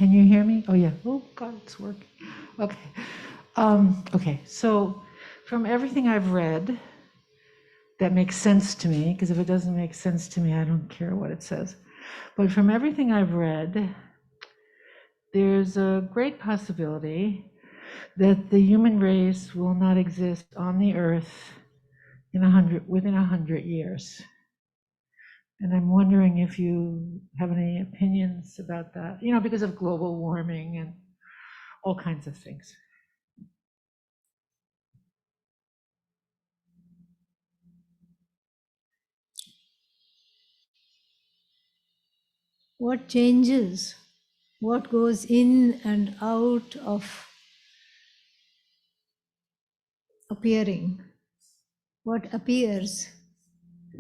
Can you hear me? Oh, yeah. Oh, God, it's working. Okay. Okay. So, from everything I've read, that makes sense to me, because if it doesn't make sense to me, I don't care what it says. But from everything I've read, there's a great possibility that the human race will not exist on the earth within 100 years. And I'm wondering if you have any opinions about that, because of global warming and all kinds of things. What changes? What goes in and out of appearing? What appears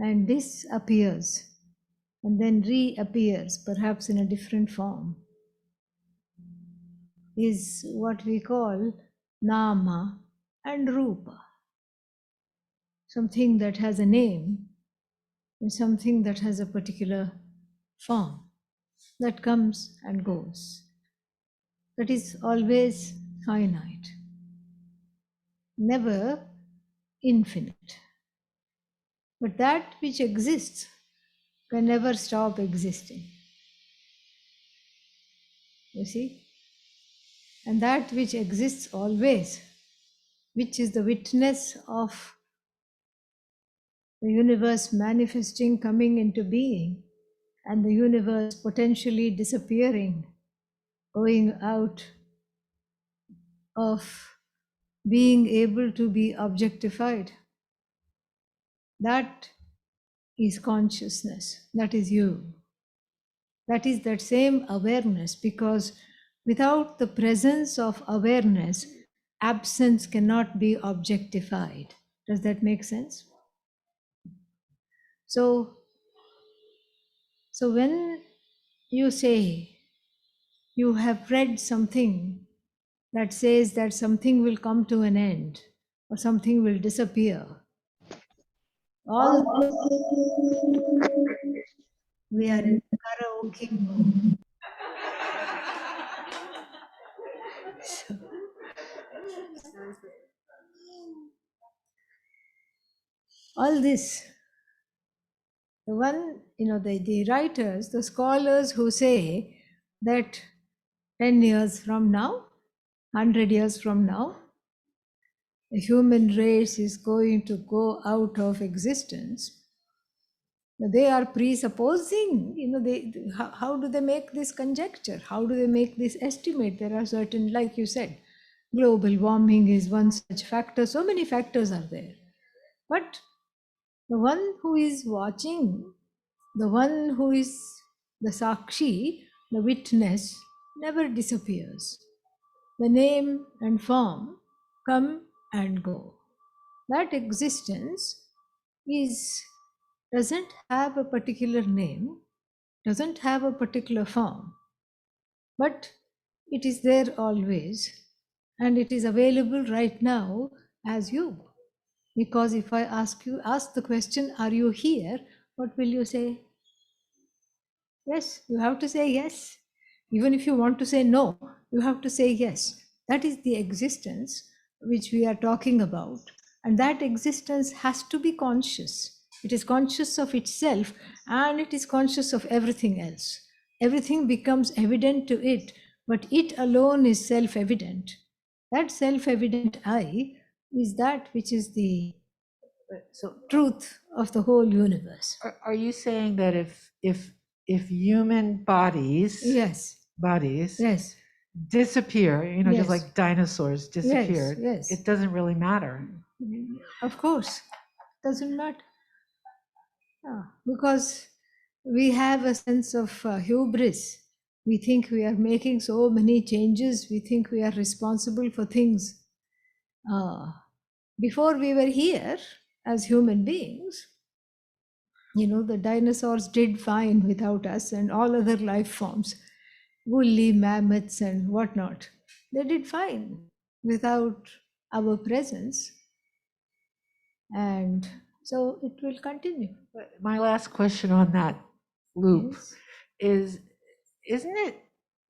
and disappears and then reappears, perhaps in a different form, is what we call nama and rupa. Something that has a name and something that has a particular form that comes and goes. That is always finite, never infinite. But that which exists can never stop existing. You see? And that which exists always, which is the witness of the universe manifesting, coming into being, and the universe potentially disappearing, going out of being able to be objectified. That is consciousness. That is you. That is that same awareness, because without the presence of awareness, absence cannot be objectified. Does that make sense? So when you say you have read something that says that something will come to an end or something will disappear, all we are in karaoke mode. So, all this, the one, the writers, the scholars who say that 10 years from now, 100 years from now, the human race is going to go out of existence. They are presupposing, how do they make this conjecture? How do they make this estimate? There are certain, like you said, global warming is one such factor. So many factors are there. But the one who is watching, the one who is the Sakshi, the witness, never disappears. The name and form come and go. That existence doesn't have a particular name, doesn't have a particular form, but it is there always, and it is available right now as you. Because if I ask the question, are you here? What will you say? Yes, you have to say yes. Even if you want to say no, you have to say yes. That is the existence which we are talking about. And that existence has to be conscious. It is conscious of itself and it is conscious of everything else. Everything becomes evident to it, but it alone is self-evident. That self-evident I is that which is the truth of the whole universe. Are you saying that if human bodies Yes. Yes. disappear, Yes. just like dinosaurs disappeared, Yes. it doesn't really matter? Of course, doesn't matter. Because we have a sense of hubris. We think we are making so many changes. We think we are responsible for things. Before we were here as human beings, the dinosaurs did fine without us and all other life forms, woolly mammoths and whatnot. They did fine without our presence. And so it will continue. My last question on that loop Yes. isn't it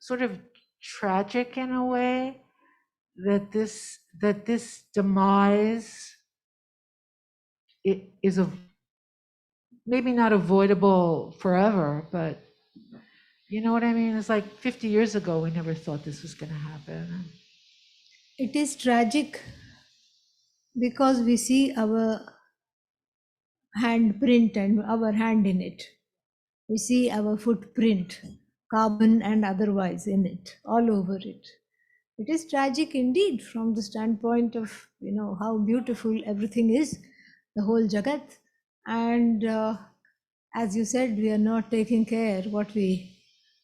sort of tragic in a way that this demise is a maybe not avoidable forever, but you know what I mean? It's like 50 years ago, we never thought this was going to happen. It is tragic because we see our handprint and our hand in it. We see our footprint, carbon and otherwise, in it, all over it. It is tragic indeed from the standpoint of how beautiful everything is, the whole Jagat, and as you said, we are not taking care what we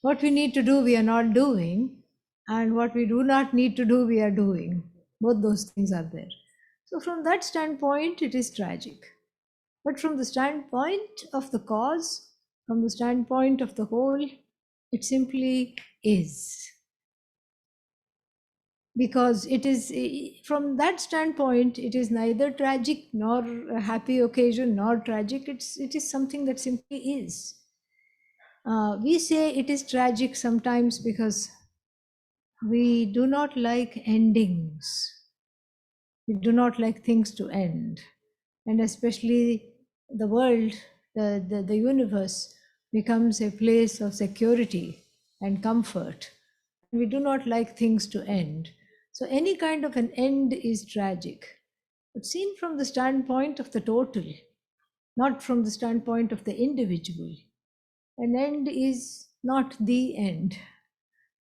need to do. We are not doing, and what we do not need to do, we are doing. Both those things are there. So from that standpoint, it is tragic. But from the standpoint of the cause, from the standpoint of the whole, it simply is. Because it is, from that standpoint, it is neither tragic nor a happy occasion nor tragic. It is something that simply is. We say it is tragic sometimes because we do not like endings. We do not like things to end. And especially the world, the universe becomes a place of security and comfort. We do not like things to end. So any kind of an end is tragic. But seen from the standpoint of the total, not from the standpoint of the individual, an end is not the end.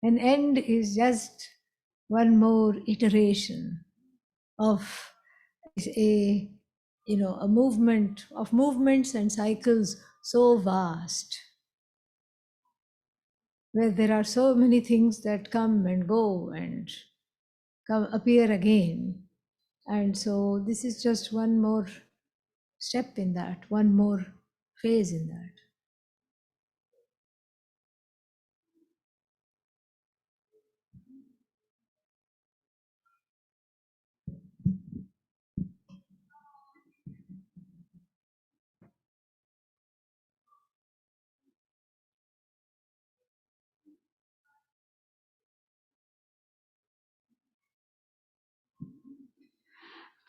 An end is just one more iteration of a a movement of movements and cycles so vast, where there are so many things that come and go and appear again. And so this is just one more step in that, one more phase in that.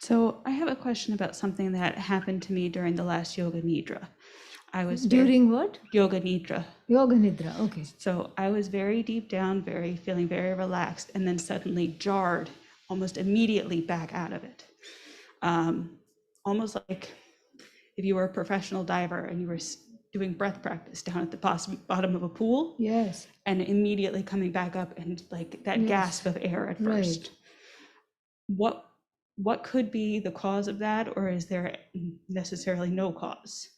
So I have a question about something that happened to me during the last yoga nidra. I was During what? Yoga nidra. Yoga nidra, okay. So I was very deep down, feeling very relaxed, and then suddenly jarred almost immediately back out of it. Almost like if you were a professional diver and you were doing breath practice down at the bottom of a pool. Yes. And immediately coming back up and like that gasp of air at first. Right. What could be the cause of that, or is there necessarily no cause?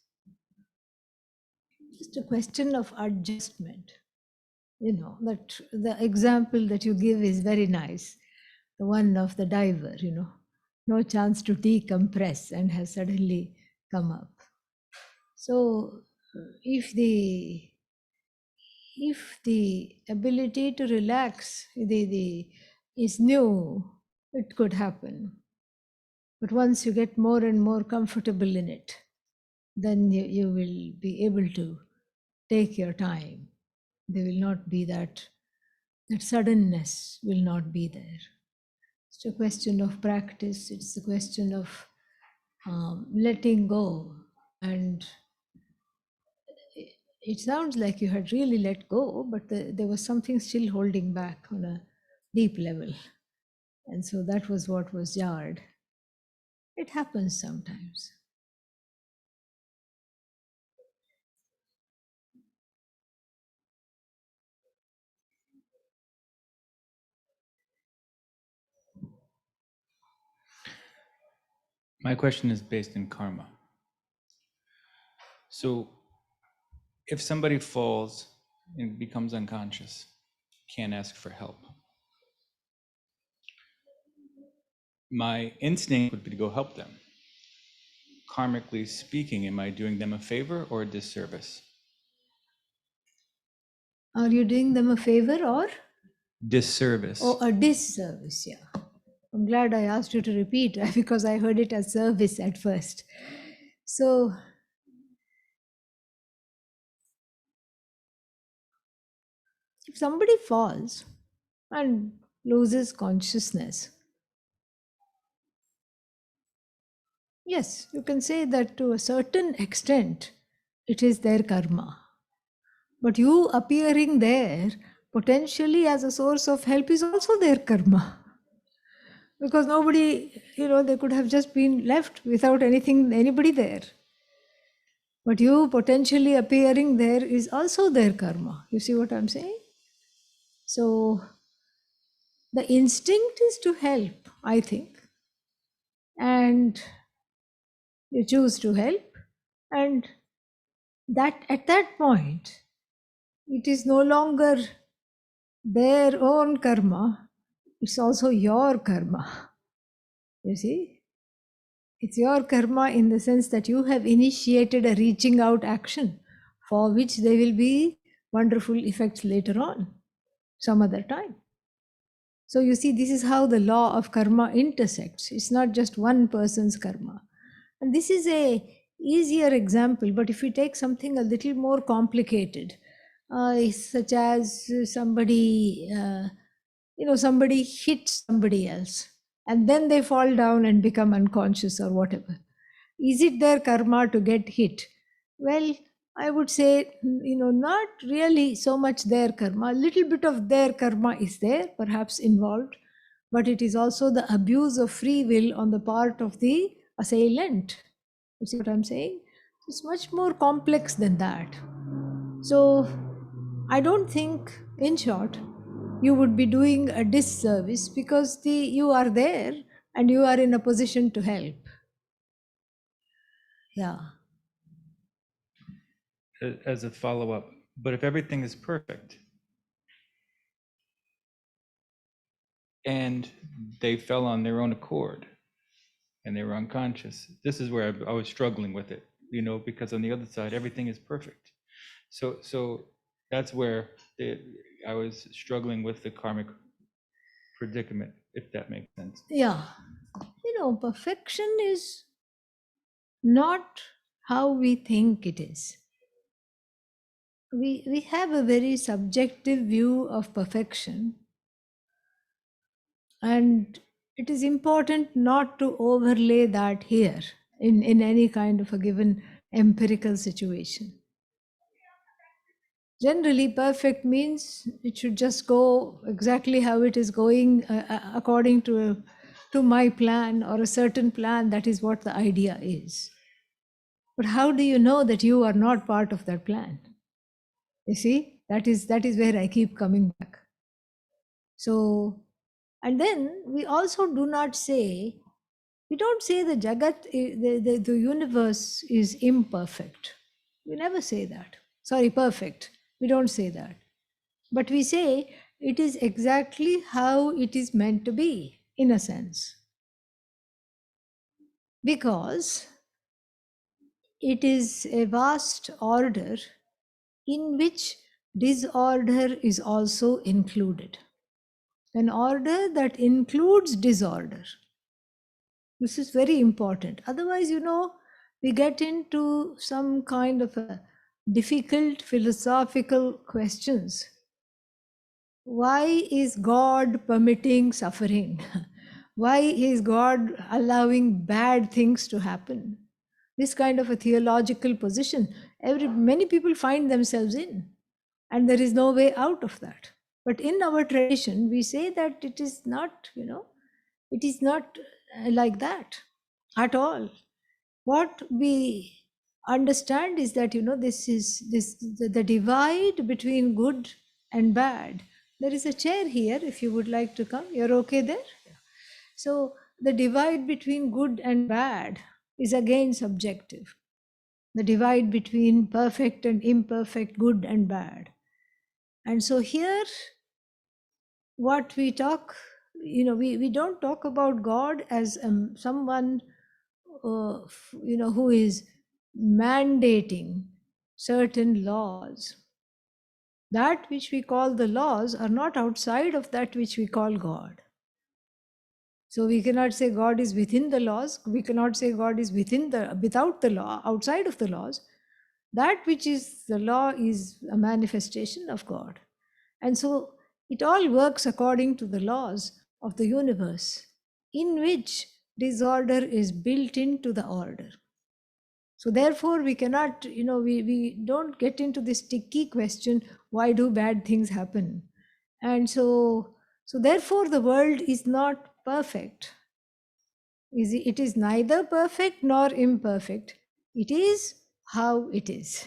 Just a question of adjustment. That the example that you give is very nice. The one of the diver, no chance to decompress and has suddenly come up. So if the ability to relax is new, it could happen. But once you get more and more comfortable in it, then you will be able to take your time. There will not be that suddenness will not be there. It's a question of practice. It's a question of letting go. And it sounds like you had really let go, but there was something still holding back on a deep level. And so that was what was jarred. It happens sometimes. My question is based in karma. So if somebody falls and becomes unconscious, can't ask for help, my instinct would be to go help them. Karmically speaking, am I doing them a favor or a disservice? Are you doing them a favor or? Disservice. Oh, a disservice, yeah. I'm glad I asked you to repeat because I heard it as service at first. So, if somebody falls, and loses consciousness. Yes, you can say that to a certain extent it is their karma. But you appearing there potentially as a source of help is also their karma. Because nobody, they could have just been left without anybody there. But you potentially appearing there is also their karma. You see what I'm saying? So the instinct is to help, I think. And you choose to help. And that at that point, it is no longer their own karma, it's also your karma. You see? It's your karma in the sense that you have initiated a reaching out action for which there will be wonderful effects later on, some other time. So you see, this is how the law of karma intersects. It's not just one person's karma. And this is a easier example, but if we take something a little more complicated, such as somebody hits somebody else and then they fall down and become unconscious or whatever. Is it their karma to get hit? Well, I would say, not really so much their karma. A little bit of their karma is there, perhaps involved, but it is also the abuse of free will on the part of the assailant. You see what I'm saying? It's much more complex than that. So, I don't think, in short, you would be doing a disservice because you are there and you are in a position to help. Yeah. As a follow-up, but if everything is perfect and they fell on their own accord and they were unconscious, this is where I was struggling with it, because on the other side, everything is perfect. So that's where I was struggling with the karmic predicament, if that makes sense. Yeah. Perfection is not how we think it is. We have a very subjective view of perfection, and it is important not to overlay that here in any kind of a given empirical situation. Generally, perfect means it should just go exactly how it is going according to my plan or a certain plan. That is what the idea is. But how do you know that you are not part of that plan? You see, that is where I keep coming back. So, and then we also do not say, we don't say the Jagat, the universe is imperfect. We never say that. Sorry, perfect. We don't say that. But we say it is exactly how it is meant to be, in a sense. Because it is a vast order in which disorder is also included. An order that includes disorder. This is very important. Otherwise, we get into some kind of a difficult philosophical questions. Why is God permitting suffering? Why is God allowing bad things to happen? This kind of a theological position, many people find themselves in, and there is no way out of that. But in our tradition, we say that it is not, it is not like that at all. What we understand is that, the divide between good and bad. There is a chair here if you would like to come. You're okay there? So the divide between good and bad is again subjective. The divide between perfect and imperfect, good and bad. And so here, what we talk, we don't talk about God as someone, who is mandating certain laws. That which we call the laws are not outside of that which we call God. So we cannot say God is within the laws. We cannot say God is without the law, outside of the laws. That which is the law is a manifestation of God. And so It all works according to the laws of the universe, in which disorder is built into the order. So therefore, we cannot, we don't get into this sticky question, why do bad things happen? And so therefore, the world is not perfect. It is neither perfect nor imperfect. It is how it is.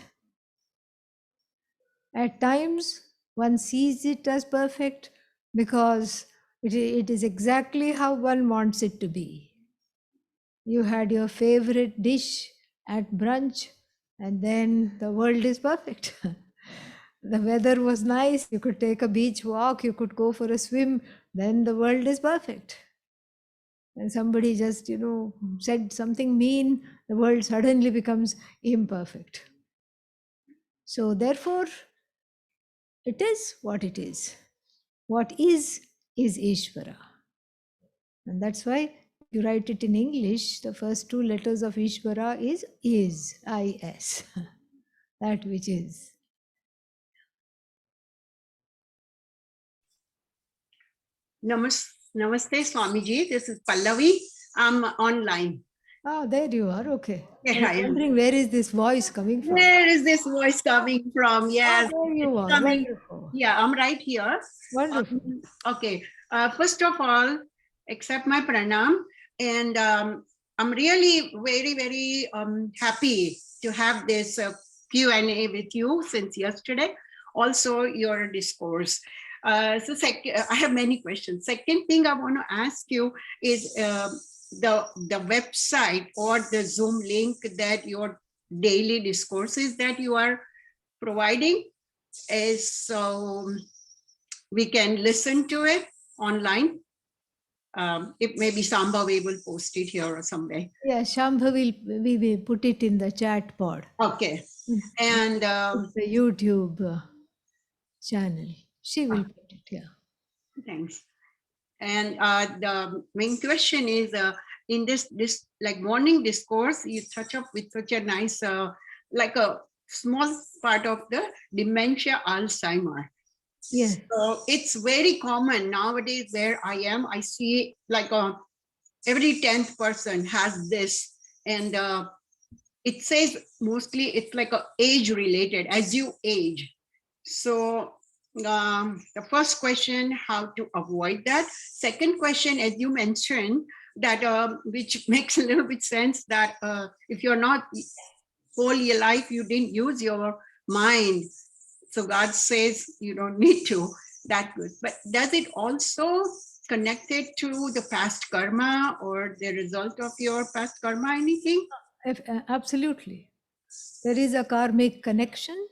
At times, one sees it as perfect because it is exactly how one wants it to be. You had your favorite dish at brunch, and then the world is perfect. The weather was nice, you could take a beach walk, you could go for a swim, then the world is perfect. And somebody just, said something mean, the world suddenly becomes imperfect. So, therefore, it is what it is. What is Ishvara. And that's why you write it in English, the first two letters of Ishvara is, I-S, that which is. Namaste, Swamiji. This is Pallavi. I'm online. Ah, there you are. Okay. Yeah, I was I am. wondering where is this voice coming from? Where is this voice coming from? Yes, There you are. coming. Wonderful. Yeah, I'm right here. Wonderful. Okay. First of all, accept my pranam. And I'm really very, very happy to have this Q&A with you since yesterday. Also, your discourse. I have many questions. Second thing I want to ask you is the website or the Zoom link that your daily discourses that you are providing is so we can listen to it online. It may be Samba, we will post it here or somewhere. Yeah, Shambha we will put it in the chat pod. Okay. And the YouTube channel. She will put it here. Thanks. And the main question is in this like morning discourse, you touch up with such a nice like a small part of the dementia Alzheimer. Yes. So it's very common nowadays where I am. I see like every 10th person has this, and it says mostly it's like a age related as you age. So the first question, how to avoid that. Second question, as you mentioned, that which makes a little bit sense, that if you're not whole your life, you didn't use your mind. So God says you don't need to. That good. But does it also connect it to the past karma or the result of your past karma, anything? Absolutely. There is a karmic connection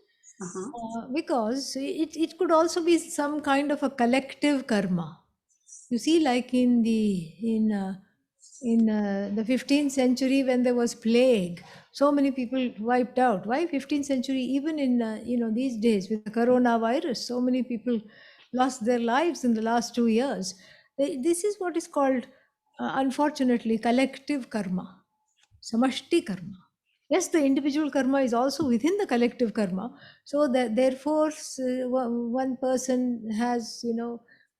because it could also be some kind of a collective karma. You see, like in the 15th century when there was plague, so many people wiped out. Why 15th century? Even in these days with the coronavirus, so many people lost their lives in the last 2 years. This is what is called, unfortunately, collective karma, samashti karma. Yes, the individual karma is also within the collective karma. So that therefore, one person has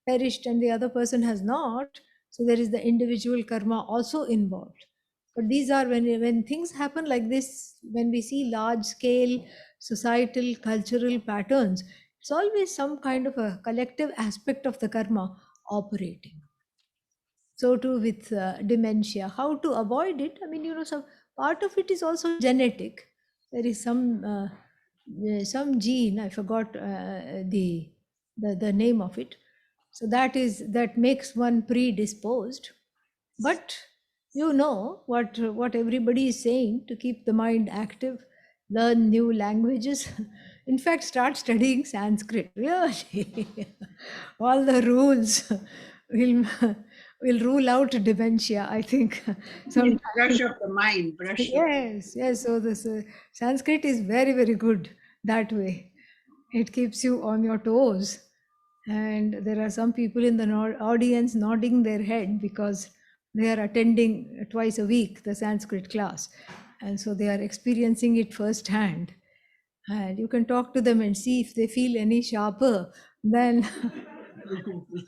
perished and the other person has not. So there is the individual karma also involved. But these are when things happen like this, when we see large scale societal cultural patterns, it's always some kind of a collective aspect of the karma operating. So too with dementia. How to avoid it? I mean, some part of it is also genetic. There is some gene. I forgot the name of it. So that makes one predisposed. But you know what everybody is saying, to keep the mind active, learn new languages. In fact, start studying Sanskrit. Really, all the rules will will rule out dementia, I think. Brush up the mind. Brush up. Yes. So this Sanskrit is very, very good that way. It keeps you on your toes. And there are some people in the audience nodding their head because they are attending twice a week the Sanskrit class. And so they are experiencing it firsthand. And you can talk to them and see if they feel any sharper than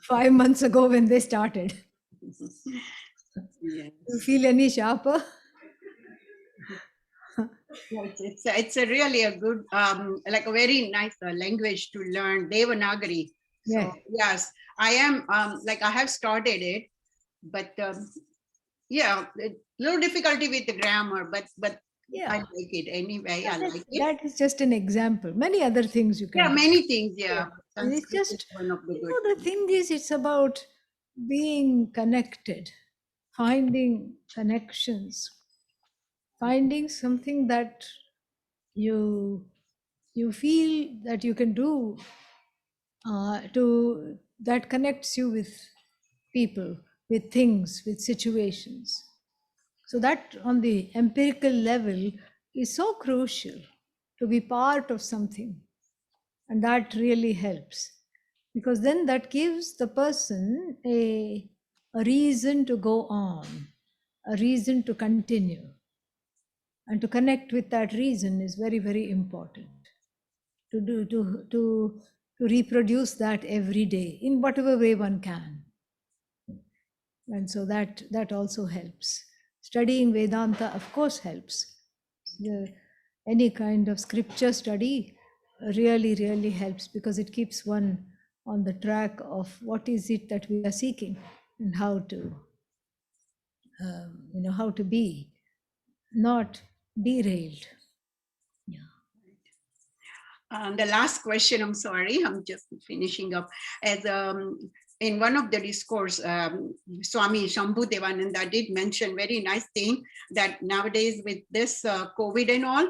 5 months ago when they started. Yes. You feel any sharper? Yeah, it's a really a good like a very nice language to learn, Devanagari. So Yeah. yes, I am like I have started it, but yeah, little difficulty with the grammar, but I Yeah. like it anyway. I like it. That is just an example. Many other things you Yeah, can do. many things. Yeah, Yeah. It's Sanskrit is just, one of the you good. know, the thing is, it's about being connected, finding connections, finding something that you feel that you can do to that connects you with people, with things, with situations. So that on the empirical level is so crucial to be part of something. And that really helps because then that gives the person a reason to go on, a reason to continue. And to connect with that reason is very, very important. To do to reproduce that every day in whatever way one can. And so that also helps. Studying Vedanta, of course, helps. Any kind of scripture study really, really helps because it keeps one on the track of what is it that we are seeking and how to, how to be, not derailed. Yeah. The last question, I'm sorry, I'm just finishing up. As in one of the discourse, Swami Shambhu Devananda did mention very nice thing that nowadays with this COVID and all,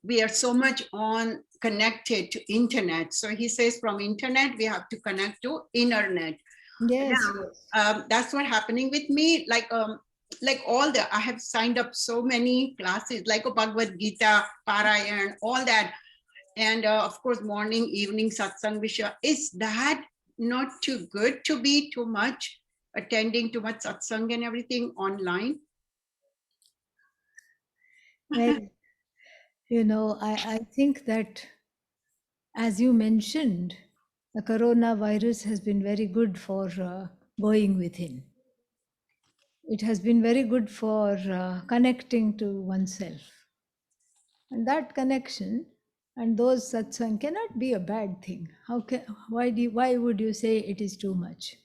we are so much on connected to internet. So he says from internet, we have to connect to internet. Yes. Now, that's what happening with me. Like all the, I have signed up so many classes, like a Bhagavad Gita, Parayan, all that. And of course, morning, evening, Satsang Vishya. Is that not too good to be too much attending too much Satsang and everything online? Well, I think that, as you mentioned, the coronavirus has been very good for going within. It has been very good for connecting to oneself. And that connection and those satsang cannot be a bad thing. Why would you say it is too much?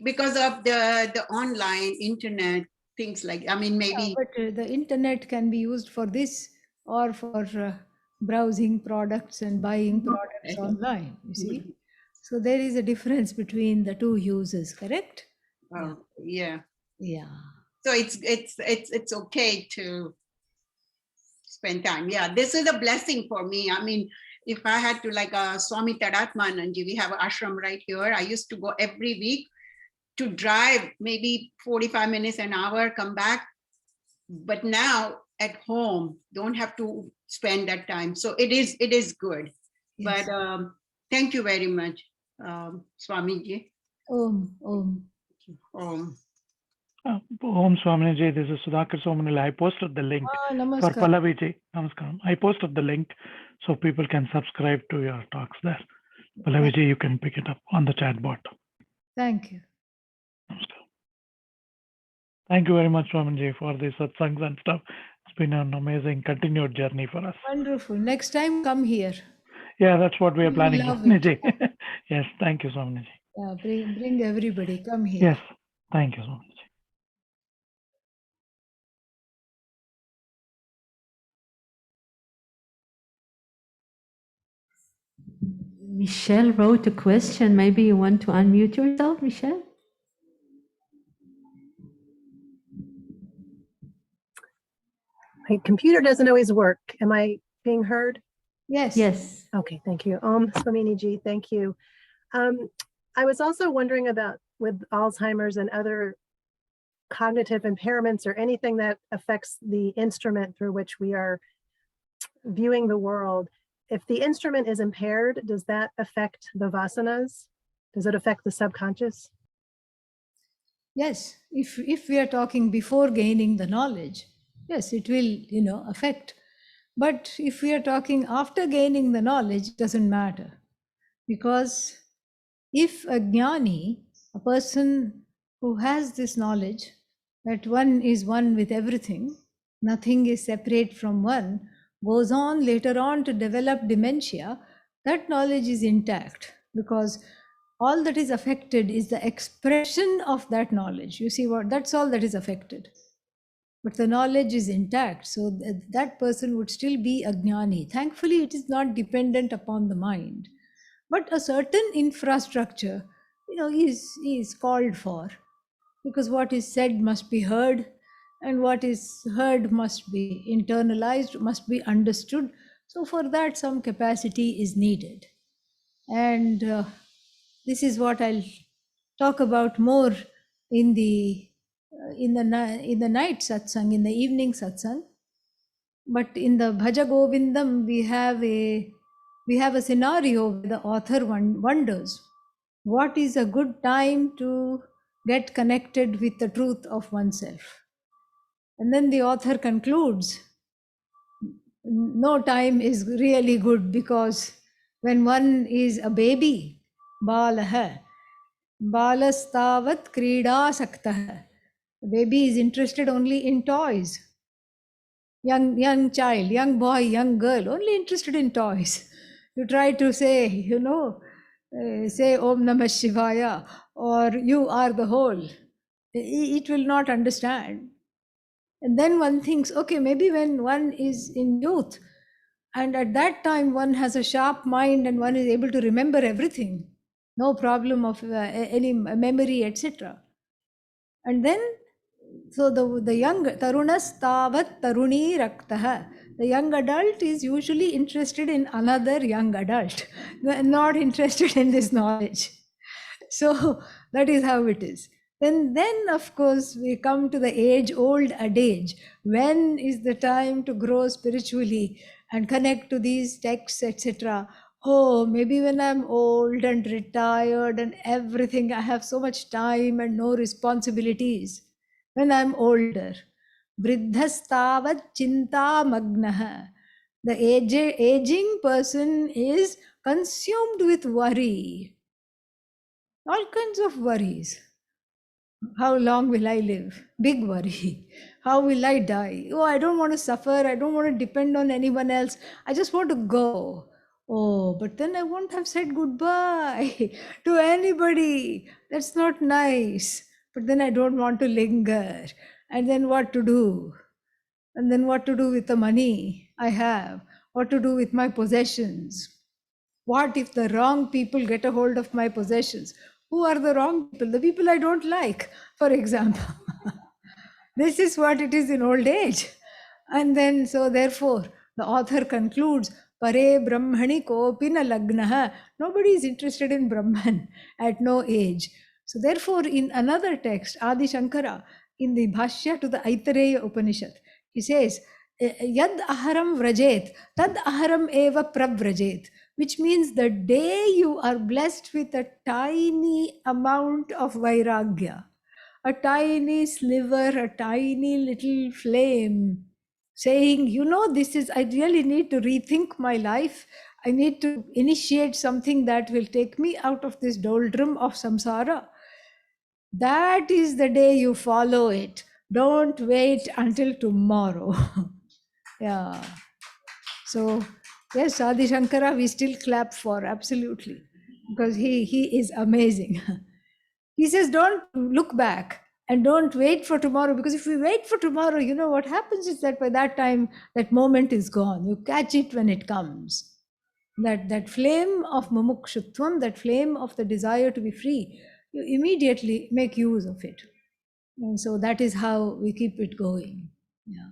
Because of the online internet, things like, I mean, maybe. But the internet can be used for this or for browsing products and buying products online, you see. So there is a difference between the two uses, correct? Yeah. Yeah. So it's okay to spend time. Yeah, this is a blessing for me. I mean, if I had to, like Swami Tadatmananji, we have an ashram right here. I used to go every week to drive maybe 45 minutes, an hour, come back. But now at home, don't have to spend that time. So it is good. Yes. But thank you very much, Swamiji. Om. Om Swaminiji, this is Sudhakar Somanil. I posted the link for Namaskar. Pallaviji. Namaskaram. I posted the link so people can subscribe to your talks there. Pallaviji, you can pick it up on the chat bot. Thank you. Namaskaram. Thank you very much, Swaminji, for the satsangs and stuff. It's been an amazing continued journey for us. Wonderful. Next time, come here. Yeah, that's what we are We planning, love Swaminiji. Yes, thank you, Swaminiji. Yeah, bring everybody. Come here. Yes, thank you, Swaminiji. Michelle wrote a question. Maybe you want to unmute yourself, Michelle? My computer doesn't always work. Am I being heard? Yes. Yes. Okay, thank you. Swamini ji, thank you. I was also wondering about with Alzheimer's and other cognitive impairments or anything that affects the instrument through which we are viewing the world. If the instrument is impaired, does that affect the vasanas? Does it affect the subconscious? Yes. If we are talking before gaining the knowledge, yes, it will, affect. But if we are talking after gaining the knowledge, it doesn't matter because If a jnani, a person who has this knowledge that one is one with everything, nothing is separate from one, goes on later on to develop dementia, that knowledge is intact because all that is affected is the expression of that knowledge. You see what? That's all that is affected. But the knowledge is intact, so that person would still be a jnani. Thankfully, it is not dependent upon the mind. But a certain infrastructure, is called for, because what is said must be heard, and what is heard must be internalized, must be understood. So for that, some capacity is needed. And this is what I'll talk about more in the night satsang, in the evening satsang. But in the Bhaja Govindam, we have a scenario where the author wonders what is a good time to get connected with the truth of oneself. And then the author concludes, no time is really good, because when one is a baby, balaha, balastavat krida saktah, the baby is interested only in toys. Young child, young boy, young girl, only interested in toys. You try to say, say Om Namah Shivaya, or you are the whole. It will not understand. And then one thinks, okay, maybe when one is in youth, and at that time one has a sharp mind and one is able to remember everything, no problem of any memory, etc. And then, so the young tarunas tavat taruni raktah, the young adult is usually interested in another young adult, not interested in this knowledge. So that is how it is. Then of course we come to the age-old adage. When is the time to grow spiritually and connect to these texts, etc.? Oh, maybe when I'm old and retired and everything, I have so much time and no responsibilities. When I'm older. Vriddhastavat chinta magnaha. The aging person is consumed with worry. All kinds of worries. How long will I live? Big worry. How will I die? Oh, I don't want to suffer. I don't want to depend on anyone else. I just want to go. Oh, but then I won't have said goodbye to anybody. That's not nice. But then I don't want to linger. And then what to do? And then what to do with the money I have? What to do with my possessions? What if the wrong people get a hold of my possessions? Who are the wrong people? The people I don't like, for example. This is what it is in old age. And then, so therefore, the author concludes, Pare Brahmani kopina lagnaha. Nobody is interested in Brahman at no age. So therefore, in another text, Adi Shankara, in the Bhashya to the Aitareya Upanishad, he says, Yad aharam vrajet, tad aharam eva pravrajet, which means the day you are blessed with a tiny amount of vairagya, a tiny sliver, a tiny little flame, saying, I really need to rethink my life. I need to initiate something that will take me out of this doldrum of samsara. That is the day you follow it. Don't wait until tomorrow. Yeah. So, yes, Adi Shankara, we still clap for, absolutely, because he is amazing. He says, don't look back and don't wait for tomorrow, because if we wait for tomorrow, what happens is that by that time, that moment is gone. You catch it when it comes. That flame of mumukshutvam, that flame of the desire to be free, you immediately make use of it. And so that is how we keep it going. Yeah.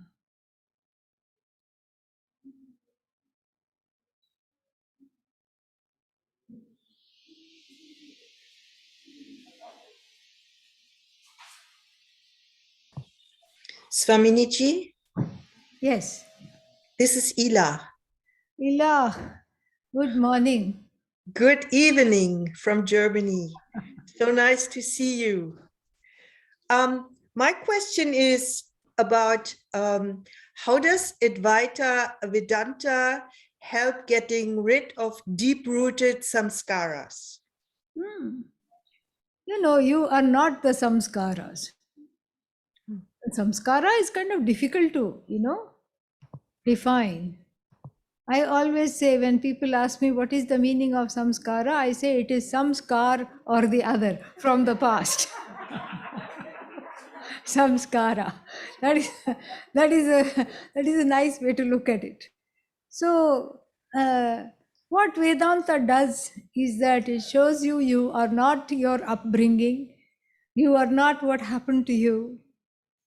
Swaminiji, Yes. this is Ila. Ila, good morning. Good evening from Germany. So nice to see you. My question is about how does Advaita Vedanta help getting rid of deep-rooted samskaras? You know, you are not the samskaras. Samskara is kind of difficult to, define. I always say when people ask me what is the meaning of samskara, I say it is some scar or the other from the past. Samskara. That is a nice way to look at it. So what Vedanta does is that it shows you are not your upbringing, you are not what happened to you,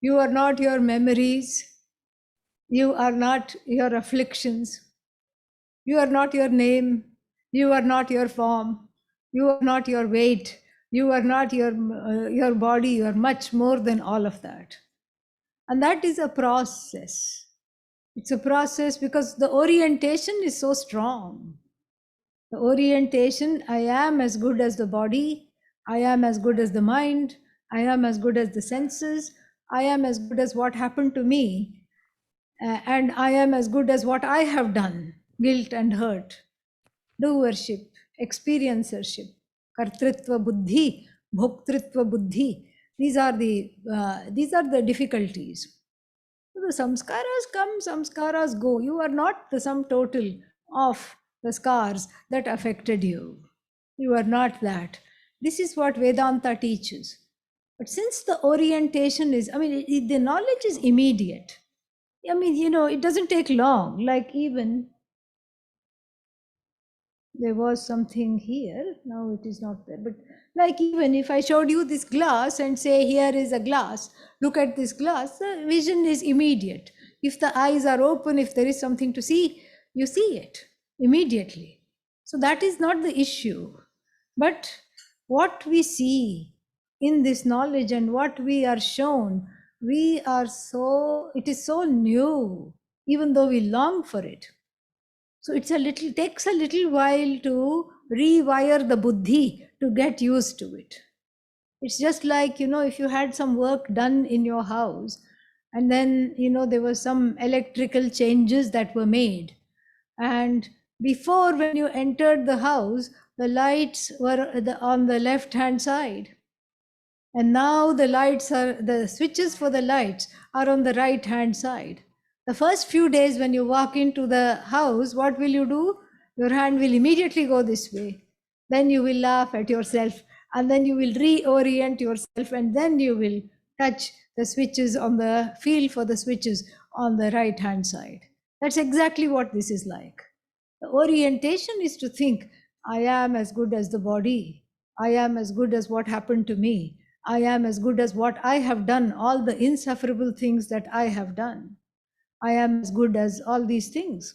you are not your memories, you are not your afflictions, you are not your name, you are not your form, you are not your weight, you are not your body, you are much more than all of that. And that is a process. It's a process because the orientation is so strong. The orientation, I am as good as the body, I am as good as the mind, I am as good as the senses, I am as good as what happened to me, and I am as good as what I have done, guilt and hurt, doership, experiencership, kartritva buddhi, bhoktritva buddhi. These are the difficulties. So the samskaras come, samskaras go. You are not the sum total of the scars that affected you. You are not that. This is what Vedanta teaches. But since the orientation is, the knowledge is immediate. It doesn't take long. Like even there was something here, now it is not there. But like even if I showed you this glass and say, here is a glass, look at this glass, the vision is immediate. If the eyes are open, if there is something to see, you see it immediately. So that is not the issue. But what we see in this knowledge and what we are shown, it is so new, even though we long for it. So takes a little while to rewire the buddhi to get used to it. It's just like, if you had some work done in your house and then, there were some electrical changes that were made. And before, when you entered the house, the lights were on the left-hand side. And now the switches for the lights are on the right-hand side. The first few days when you walk into the house, what will you do? Your hand will immediately go this way. Then you will laugh at yourself, and then you will reorient yourself, and then you will touch the switches feel for the switches on the right-hand side. That's exactly what this is like. The orientation is to think, I am as good as the body. I am as good as what happened to me. I am as good as what I have done, all the insufferable things that I have done. I am as good as all these things.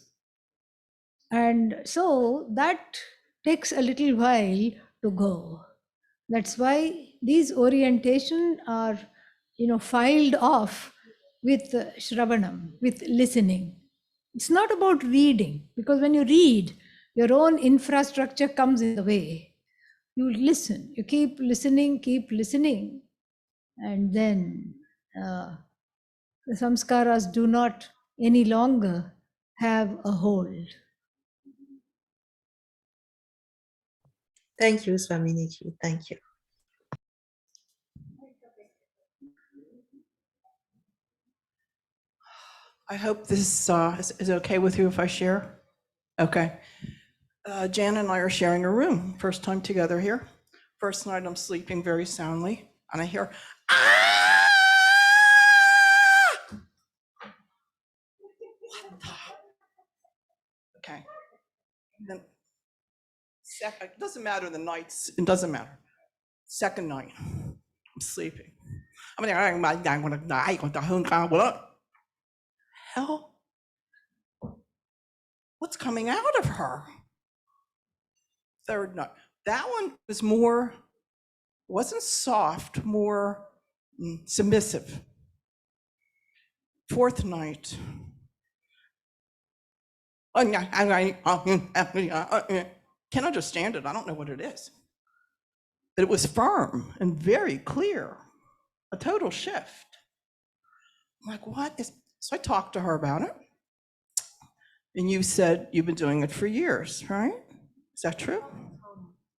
And so that takes a little while to go. That's why these orientation are, filed off with Shravanam, with listening. It's not about reading, because when you read, your own infrastructure comes in the way. You listen, you keep listening, and then the samskaras do not any longer have a hold. Thank you, Swaminiji. Thank you. I hope this is okay with you if I share. Okay. Jan and I are sharing a room. First time together here. First night I'm sleeping very soundly, and I hear, ah! What the? Okay. Then it doesn't matter the nights. It doesn't matter. Second night, I'm sleeping. Hell, what's coming out of her? Third night, that one was wasn't soft, more submissive. Fourth night, can't understand it. I don't know what it is. But it was firm and very clear, a total shift. I'm like, what is? So I talked to her about it. And you said you've been doing it for years, right? Is that true?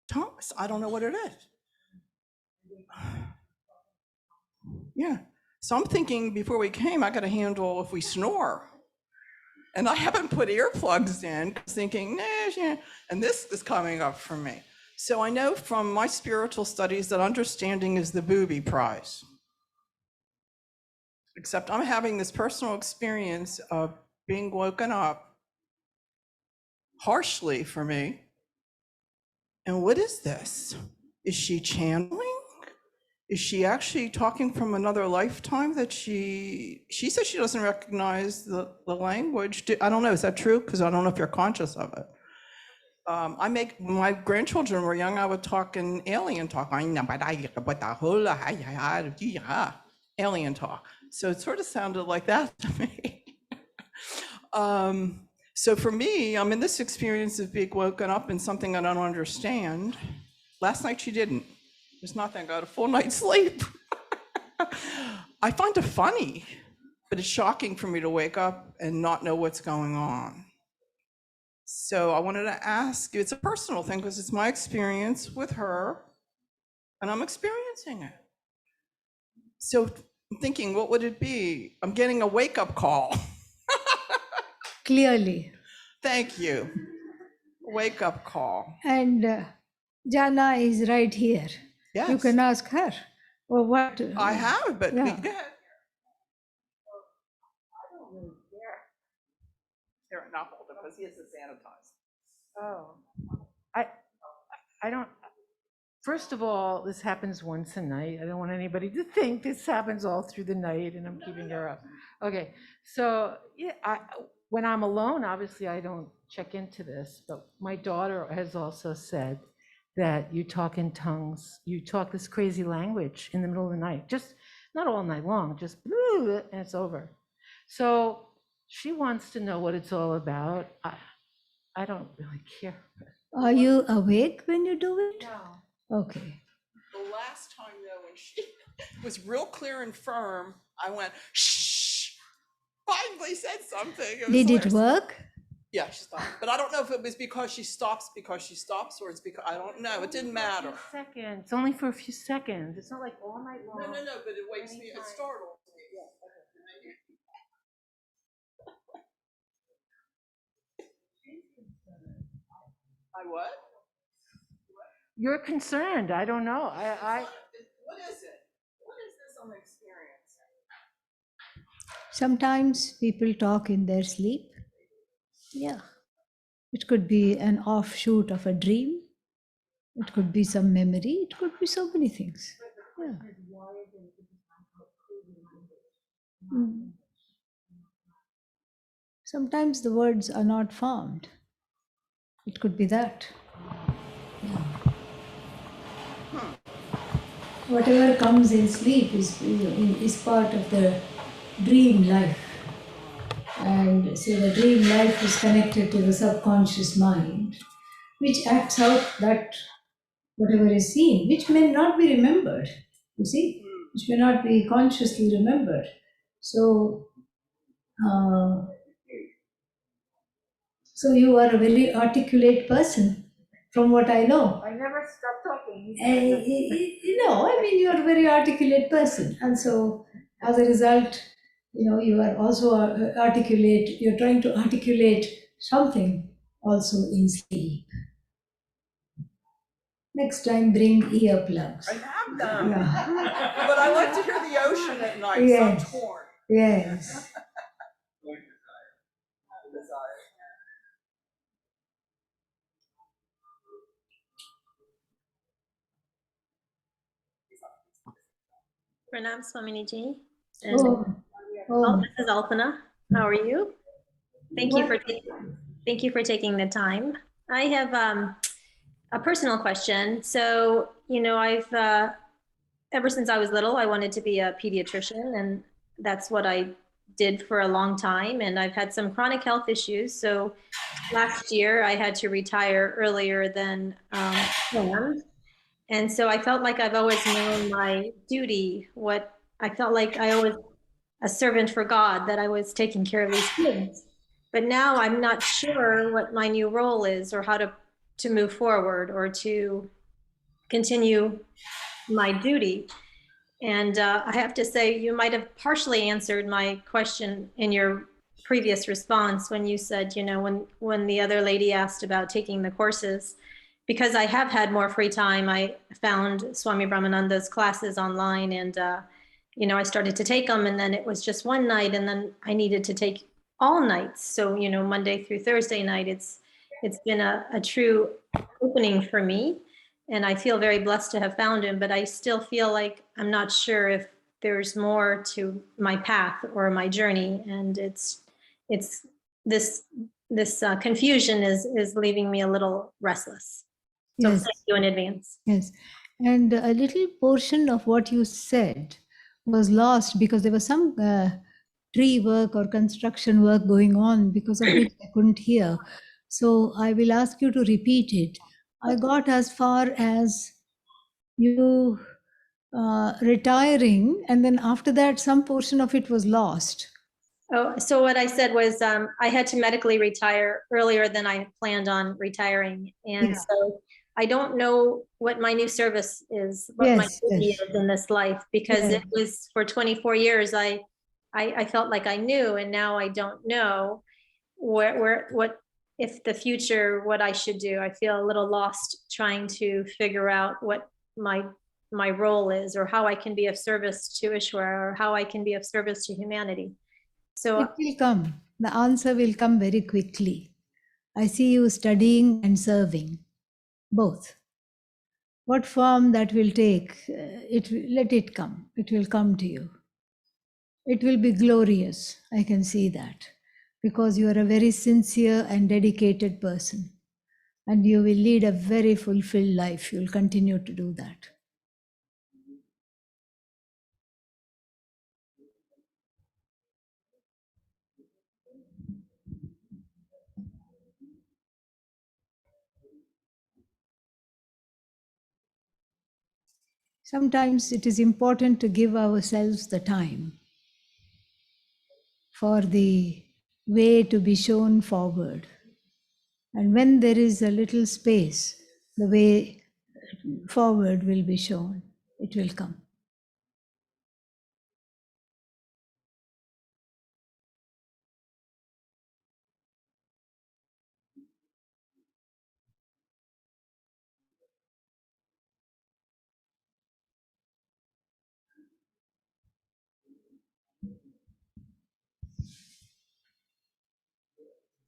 tongues. I don't know what it is. Yeah. So I'm thinking before we came, I got to handle if we snore. And I haven't put earplugs in, thinking, nah, and this is coming up for me. So I know from my spiritual studies that understanding is the booby prize. Except I'm having this personal experience of being woken up harshly for me. And what is this? Is she channeling? Is she actually talking from another lifetime that she says she doesn't recognize the language? I don't know, is that true? Because I don't know if you're conscious of it. When my grandchildren were young, I would talk in alien talk. Alien talk. So it sort of sounded like that to me. So for me, I'm in this experience of being woken up in something I don't understand. Last night she didn't. There's nothing, I got a full night's sleep. I find it funny, but it's shocking for me to wake up and not know what's going on. So I wanted to ask you, it's a personal thing because it's my experience with her and I'm experiencing it. So I'm thinking, what would it be? I'm getting a wake-up call. Clearly. Thank you. Wake-up call. And Jana is right here. Yes. You can ask her. Or what? I have, but Yeah. go ahead. I don't really care. Here, not hold it because he has to sanitize. Oh, I don't, first of all, this happens once a night. I don't want anybody to think this happens all through the night and I'm keeping her up. Okay, so yeah, when I'm alone, obviously I don't check into this, but my daughter has also said that you talk in tongues, you talk this crazy language in the middle of the night, just not all night long, just and it's over. So she wants to know what it's all about. I don't really care. Are you awake when you do it? No. Okay. The last time, though, when she was real clear and firm, I went, shh, finally said something. Did it work? Yeah, she stopped. But I don't know if it was because she stops, or it's because, I don't know. It didn't matter. Seconds. It's only for a few seconds. It's not like all night long. No, but it wakes me, it startles me. Yeah. I what? You're concerned. I don't know. What is it? What is this I'm experiencing? Sometimes people talk in their sleep. Yeah. It could be an offshoot of a dream. It could be some memory. It could be so many things. Yeah. Mm. Sometimes the words are not formed. It could be that. Yeah. Whatever comes in sleep is part of the dream life. And so the dream life is connected to the subconscious mind, which acts out that whatever is seen, which may not be remembered, you see, which may not be consciously remembered. So, so you are a very articulate person, from what I know. I never stop talking. No, I mean, you're a very articulate person. And so, as a result, you are also articulate, you're trying to articulate something also in sleep. Next time, bring earplugs. I have them. Yeah. But I like to hear the ocean at night, Yes. so I'm torn. Yes. Pranam Swaminiji. Oh, This is Alpana. How are you? Thank you for taking the time. I have a personal question. So, I've ever since I was little, I wanted to be a pediatrician, and that's what I did for a long time. And I've had some chronic health issues. So last year I had to retire earlier than planned. And so I felt like I've always known my duty, what I felt like I was a servant for God, that I was taking care of these kids. But now I'm not sure what my new role is or how to move forward or to continue my duty. And I have to say, you might have partially answered my question in your previous response when you said, you know, when the other lady asked about taking the courses, because I have had more free time, I found Swami Brahmananda's classes online, and you know, I started to take them, and then it was just one night, and then I needed to take all nights. So, you know, Monday through Thursday night, it's been a true opening for me. And I feel very blessed to have found him, but I still feel like I'm not sure if there's more to my path or my journey. And it's this confusion is leaving me a little restless. So Yes. thank you in advance. Yes. And a little portion of what you said was lost because there was some tree work or construction work going on, because of which I couldn't hear. So I will ask you to repeat it. I got as far as you retiring, and then after that, some portion of it was lost. Oh, so what I said was I had to medically retire earlier than I planned on retiring. And Yeah. so I don't know what my new service is, what my Yes, duty yes. is in this life, because Yeah. it was for 24 years. I felt like I knew, and now I don't know what if the future, what I should do. I feel a little lost trying to figure out what my role is, or how I can be of service to Ishwara, or how I can be of service to humanity. So It will come. The answer will come very quickly. I see you studying and serving, both. What form that will take, let it come. It will come to you. It will be glorious. I can see that, because you are a very sincere and dedicated person, and you will lead a very fulfilled life. You will continue to do that. Sometimes it is important to give ourselves the time for the way to be shown forward. And when there is a little space, the way forward will be shown. It will come.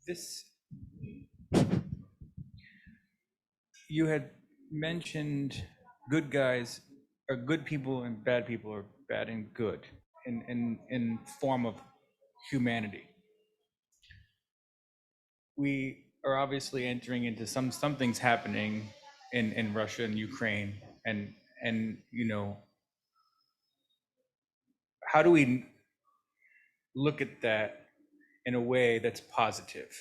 This, you had mentioned good guys or good people and bad people, or bad and good in form of humanity. We are obviously entering into something's happening in Russia and Ukraine, and you know, how do we look at that in a way that's positive?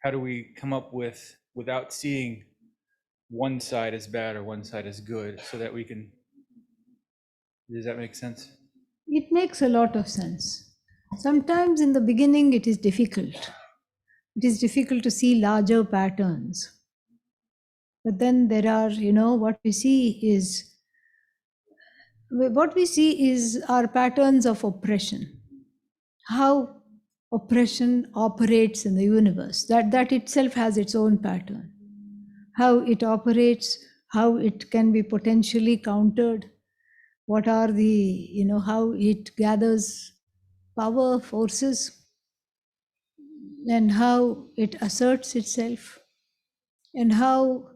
How do we come up with, without seeing one side as bad or one side as good, so that we can, does that make sense? It makes a lot of sense. Sometimes in the beginning it is difficult. It is difficult to see larger patterns. But then there are, what we see is our patterns of oppression. How oppression operates in the universe. That itself has its own pattern. How it operates, how it can be potentially countered, what are the, how it gathers power, forces, and how it asserts itself, and how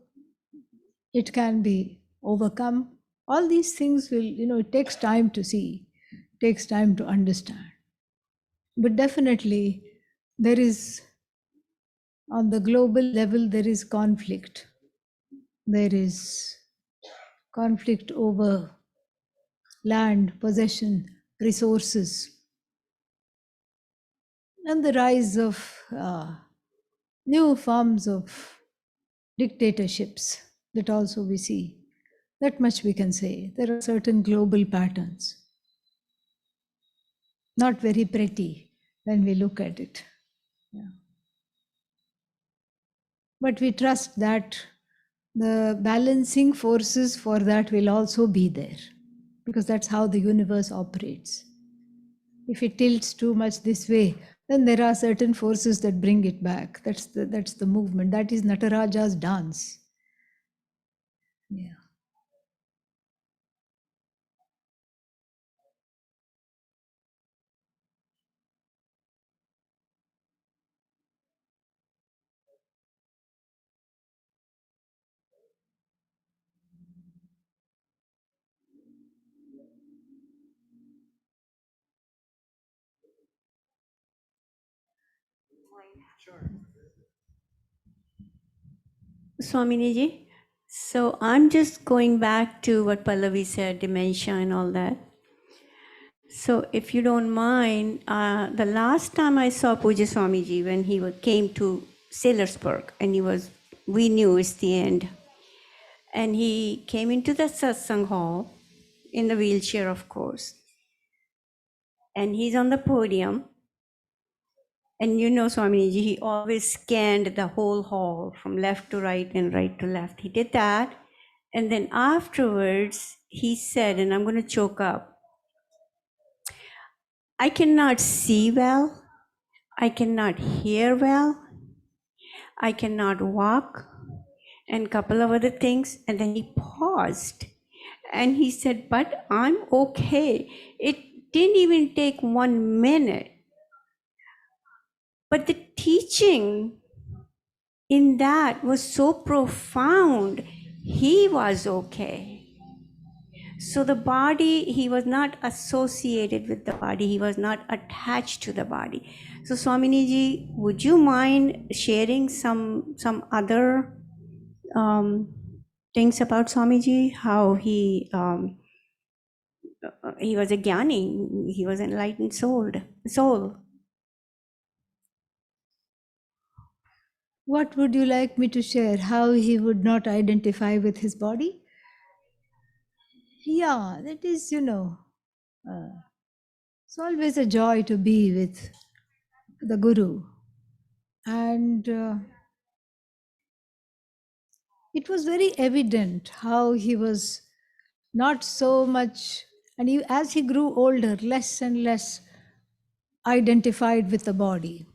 it can be overcome. All these things will, it takes time to see, takes time to understand. But definitely, there is, on the global level, there is conflict. There is conflict over land, possession, resources, and the rise of new forms of dictatorships that also we see. That much we can say. There are certain global patterns. Not very pretty when we look at it. Yeah. But we trust that the balancing forces for that will also be there, because that's how the universe operates. If it tilts too much this way, then there are certain forces that bring it back. That's the movement. That is Nataraja's dance. Yeah. Swaminiji, so I'm just going back to what Pallavi said, dementia and all that. So if you don't mind, the last time I saw Puja Swamiji, when he came to Sailorsburg, and we knew it's the end. And he came into the satsang hall in the wheelchair, of course. And he's on the podium. And you know, Swamiji, he always scanned the whole hall from left to right and right to left. He did that. And then afterwards, he said, and I'm going to choke up, I cannot see well, I cannot hear well, I cannot walk, and a couple of other things. And then he paused and he said, but I'm okay. It didn't even take 1 minute. But the teaching in that was so profound. He was okay. So the body, he was not associated with the body. He was not attached to the body. So Swaminiji, would you mind sharing some other things about Swamiji? How he was a jnani, he was an enlightened soul. What would you like me to share? How he would not identify with his body? Yeah, that is, it's always a joy to be with the Guru. And it was very evident how he was not so much, and as he grew older, less and less identified with the body.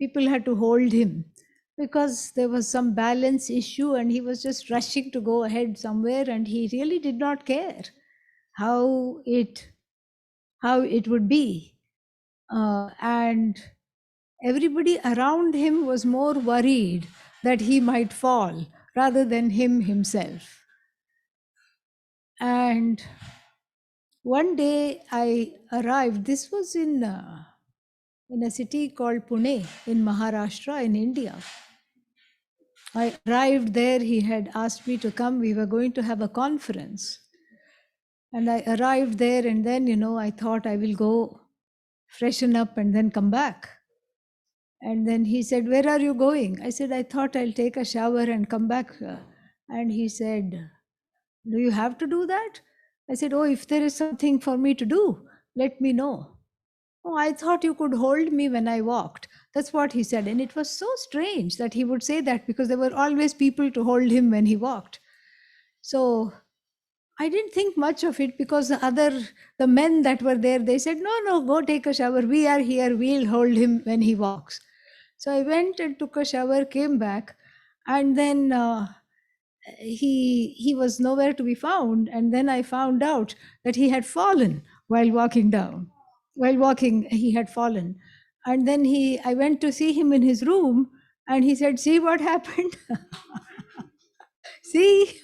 People had to hold him because there was some balance issue and he was just rushing to go ahead somewhere, and he really did not care how it would be. And everybody around him was more worried that he might fall rather than him himself. And one day I arrived, this was in a city called Pune in Maharashtra in India. I arrived there, he had asked me to come, we were going to have a conference. And I arrived there, and then, I thought I will go freshen up and then come back. And then he said, where are you going? I said, I thought I'll take a shower and come back. And he said, do you have to do that? I said, oh, if there is something for me to do, let me know. Oh, I thought you could hold me when I walked. That's what he said. And it was so strange that he would say that, because there were always people to hold him when he walked. So I didn't think much of it, because the men that were there, they said, no, go take a shower. We are here. We'll hold him when he walks. So I went and took a shower, came back, and then he was nowhere to be found. And then I found out that he had fallen while walking down. While walking, he had fallen. And then I went to see him in his room, and he said, see what happened? See?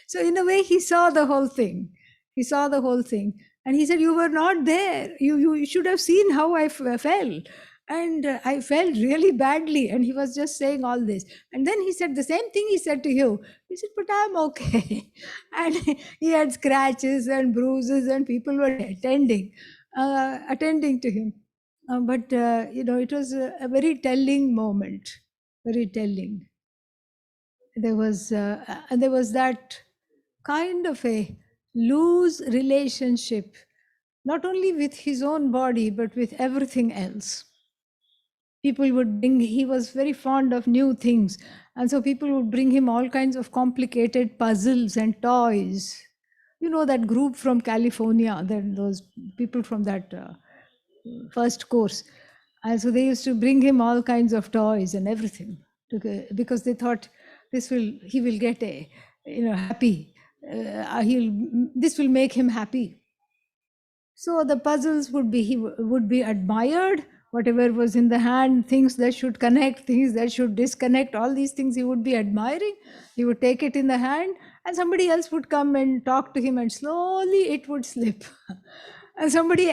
So in a way, he saw the whole thing. He saw the whole thing. And he said, you were not there. You should have seen how I fell. And I felt really badly. And he was just saying all this. And then he said the same thing he said to you. He said, but I'm okay. And he had scratches and bruises, and people were attending to him. But it was a very telling moment, very telling. There was that kind of a loose relationship, not only with his own body, but with everything else. people would bring, he was very fond of new things. And so people would bring him all kinds of complicated puzzles and toys. You know, that group from California, those people from that first course. And so they used to bring him all kinds of toys and everything because they thought he will get a, happy. This will make him happy. So the puzzles would be, he would be admired, whatever was in the hand, things that should connect, things that should disconnect, all these things he would be admiring. He would take it in the hand and somebody else would come and talk to him and slowly it would slip. And somebody,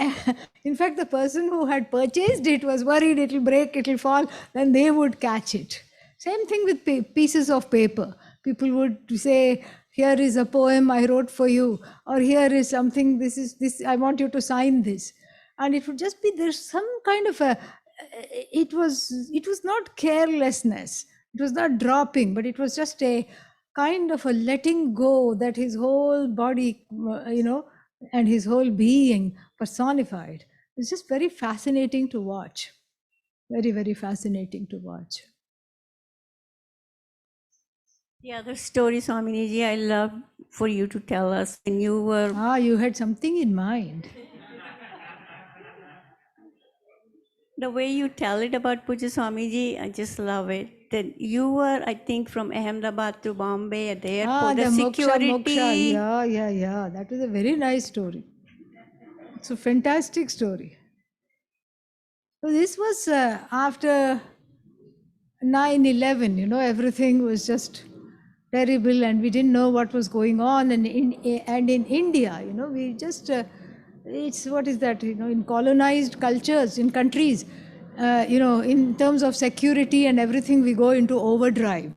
in fact, the person who had purchased it was worried it'll break, it'll fall, then they would catch it. Same thing with pieces of paper. People would say, here is a poem I wrote for you, or here is something, this, I want you to sign this. And it would just be, there's some kind of it was not carelessness, it was not dropping, but it was just a kind of a letting go that his whole body, and his whole being personified. It's just very fascinating to watch. Very, very fascinating to watch. The other story, Swaminiji, I love for you to tell us when you were... you had something in mind. The way you tell it about Puja Swamiji, I just love it. That you were, I think, from Ahmedabad to Bombay at the airport. The security. Moksha. Yeah. That was a very nice story. It's a fantastic story. So this was after 9/11. Everything was just terrible, and we didn't know what was going on. And in India, we just it's what is that? In colonized cultures, in countries, in terms of security and everything, we go into overdrive.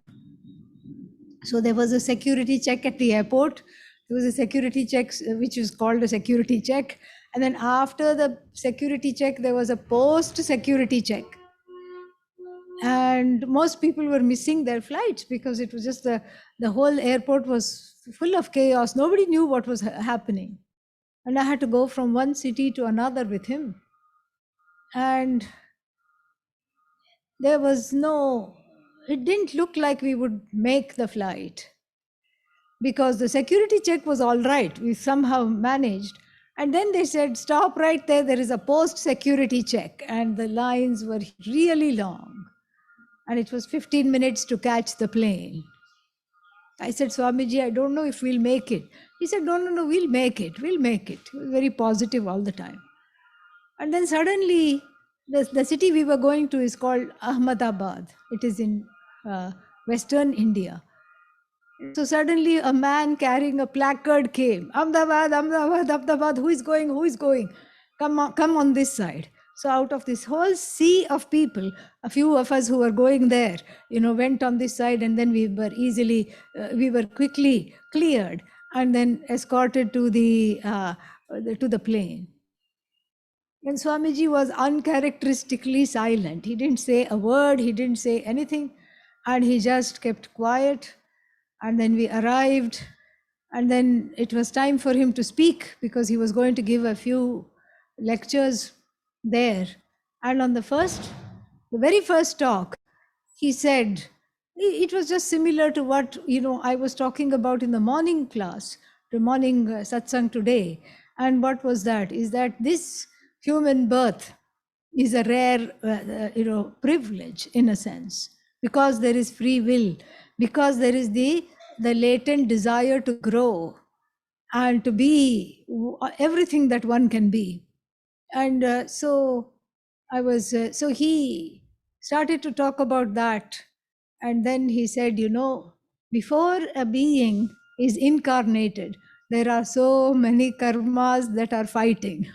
So there was a security check at the airport. There was a security check, which is called a security check. And then after the security check, there was a post-security check. And most people were missing their flights because it was just the whole airport was full of chaos. Nobody knew what was happening. And I had to go from one city to another with him. And there was it didn't look like we would make the flight because the security check was all right. We somehow managed. And then they said, stop right there. There is a post-security check. And the lines were really long. And it was 15 minutes to catch the plane. I said, Swamiji, I don't know if we'll make it. He said, no, we'll make it. We'll make it. He was very positive all the time. And then suddenly, the city we were going to is called Ahmedabad. It is in Western India. So suddenly a man carrying a placard came. Ahmedabad, who is going? Come on this side. So out of this whole sea of people, a few of us who were going there, went on this side, and then we were quickly cleared and then escorted to the plane. And Swamiji was uncharacteristically silent. He didn't say a word, he didn't say anything, and he just kept quiet. And then we arrived, and then it was time for him to speak because he was going to give a few lectures there. And on the very first talk, he said, it was just similar to what I was talking about in the morning class, the morning satsang today. And what was that? Is that this human birth is a rare privilege in a sense, because there is free will, because there is the latent desire to grow and to be everything that one can be. And so he started to talk about that. And then he said, before a being is incarnated, there are so many karmas that are fighting.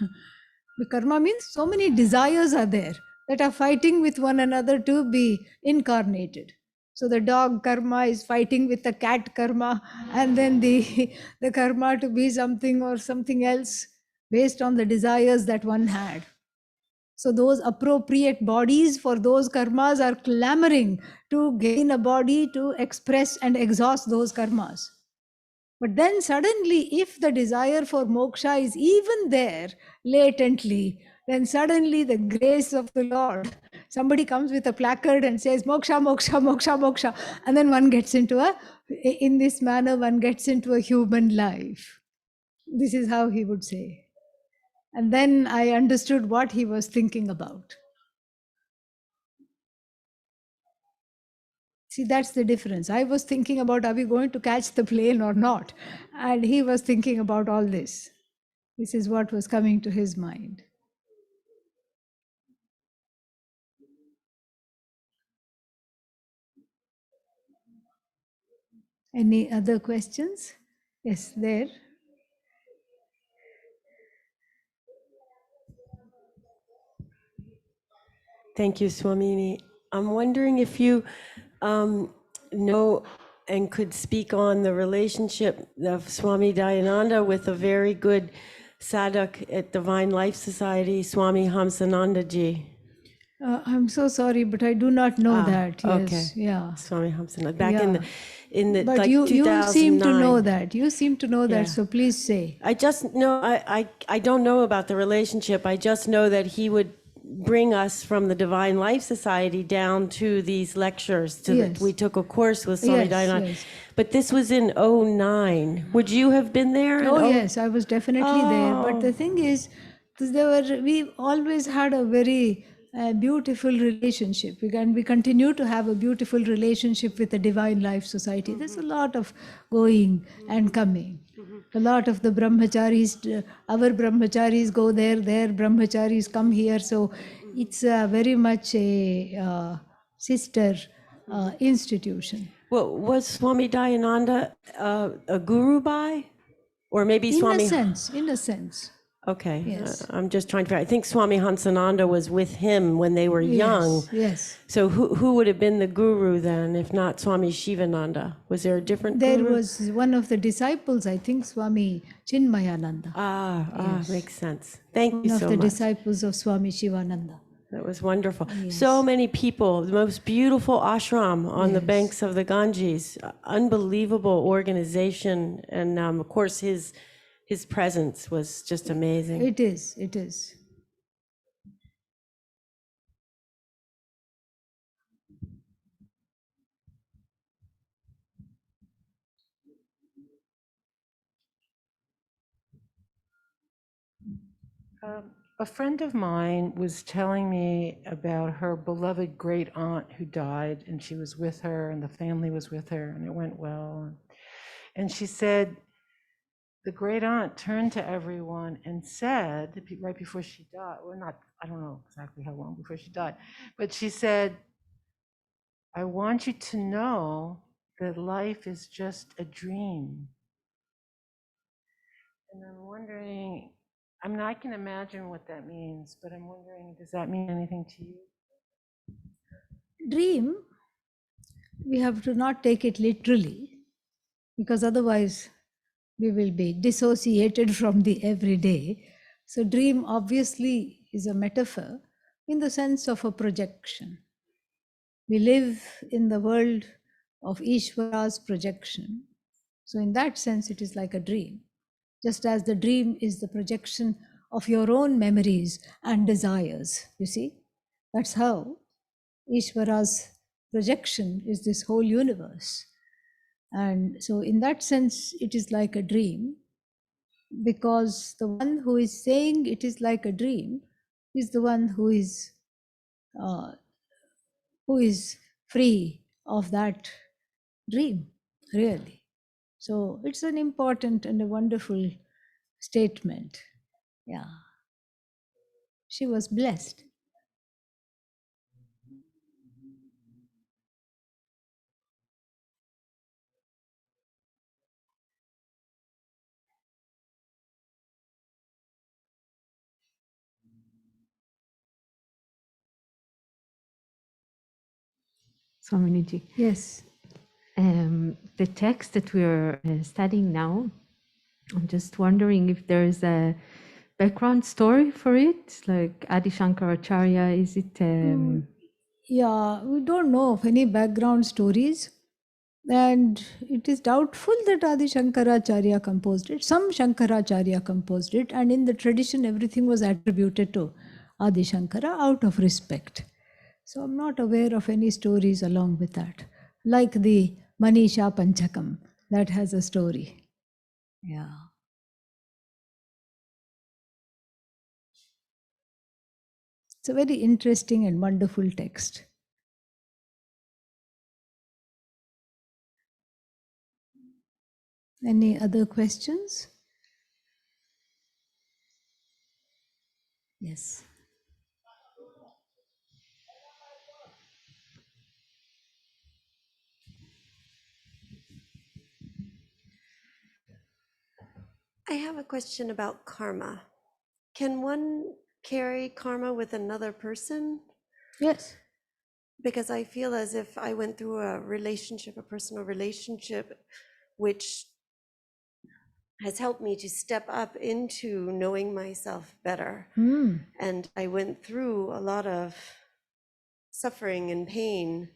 The karma means so many desires are there that are fighting with one another to be incarnated. So the dog karma is fighting with the cat karma, and then the karma to be something or something else based on the desires that one had. So those appropriate bodies for those karmas are clamoring to gain a body to express and exhaust those karmas. But then suddenly, if the desire for moksha is even there latently, then suddenly the grace of the Lord, somebody comes with a placard and says, moksha, moksha, moksha, moksha. And then one gets into in this manner, one gets into a human life. This is how he would say. And then I understood what he was thinking about. See, that's the difference. I was thinking about, are we going to catch the plane or not? And he was thinking about all this. This is what was coming to his mind. Any other questions? Yes, there. Thank you, Swamini. I'm wondering if you know and could speak on the relationship of Swami Dayananda with a very good sadhak at Divine Life Society, Swami Hamsananda Ji. I'm so sorry, but I do not know that. Yes, okay. Yeah. Swami Hamsananda, back Yeah. in the But like you seem to know 2009. that. You seem to know that. Yeah. So please say. I just know, I don't know about the relationship. I just know that he would bring us from the Divine Life Society down to these lectures. Yes. We took a course with Swami Yes, Dayananda. yes. But this was in 2009. Would you have been there? Oh, yes, I was definitely there. But the thing is, we always had a very beautiful relationship. We continue to have a beautiful relationship with the Divine Life Society. There's a lot of going and coming. A lot of the brahmacharis, our brahmacharis go there, their brahmacharis come here. So it's very much a sister institution. Well, was Swami Dayananda a guru by? Or maybe In Swami... a sense. Okay. Yes. I'm just trying to... I think Swami Hansananda was with him when they were young. Yes. So who would have been the guru then, if not Swami Shivananda? Was there a different There guru? was one of the disciples, I think, Swami Chinmayananda. Yes. Makes sense. Thank you One of so the much. disciples of Swami Shivananda. That was wonderful. Yes. So many people, the most beautiful ashram on the banks of the Ganges, unbelievable organization. And of course, his presence was just amazing. It is, it is. A friend of mine was telling me about her beloved great aunt who died, and she was with her, and the family was with her, and it went well. And she said the great aunt turned to everyone and said, right before she died, well, not, I don't know exactly how long before she died, but she said, I want you to know that life is just a dream. And I'm wondering, I mean, I can imagine what that means, but I'm wondering, does that mean anything to you? Dream, we have to not take it literally, because otherwise we will be dissociated from the everyday. So dream obviously is a metaphor in the sense of a projection. We live in the world of Ishvara's projection. So in that sense, it is like a dream. Just as the dream is the projection of your own memories and desires, you see? That's how Ishvara's projection is this whole universe. And so in that sense, it is like a dream, because the one who is saying it is like a dream is the one who is free of that dream, really. So it's an important and a wonderful statement. Yeah. She was blessed. Swaminiji. Yes. The text that we're studying now, I'm just wondering if there's a background story for it, like Adi Shankaracharya, is it? Yeah, we don't know of any background stories, and it is doubtful that Adi Shankaracharya composed it. Some Shankaracharya composed it, and in the tradition, everything was attributed to Adi Shankara out of respect. So I'm not aware of any stories along with that. Like the Manisha Panchakam, that has a story. Yeah. It's a very interesting and wonderful text. Any other questions? Yes. I have a question about karma. Can one carry karma with another person? Yes. Because I feel as if I went through a relationship, a personal relationship, which has helped me to step up into knowing myself better. And I went through a lot of suffering and pain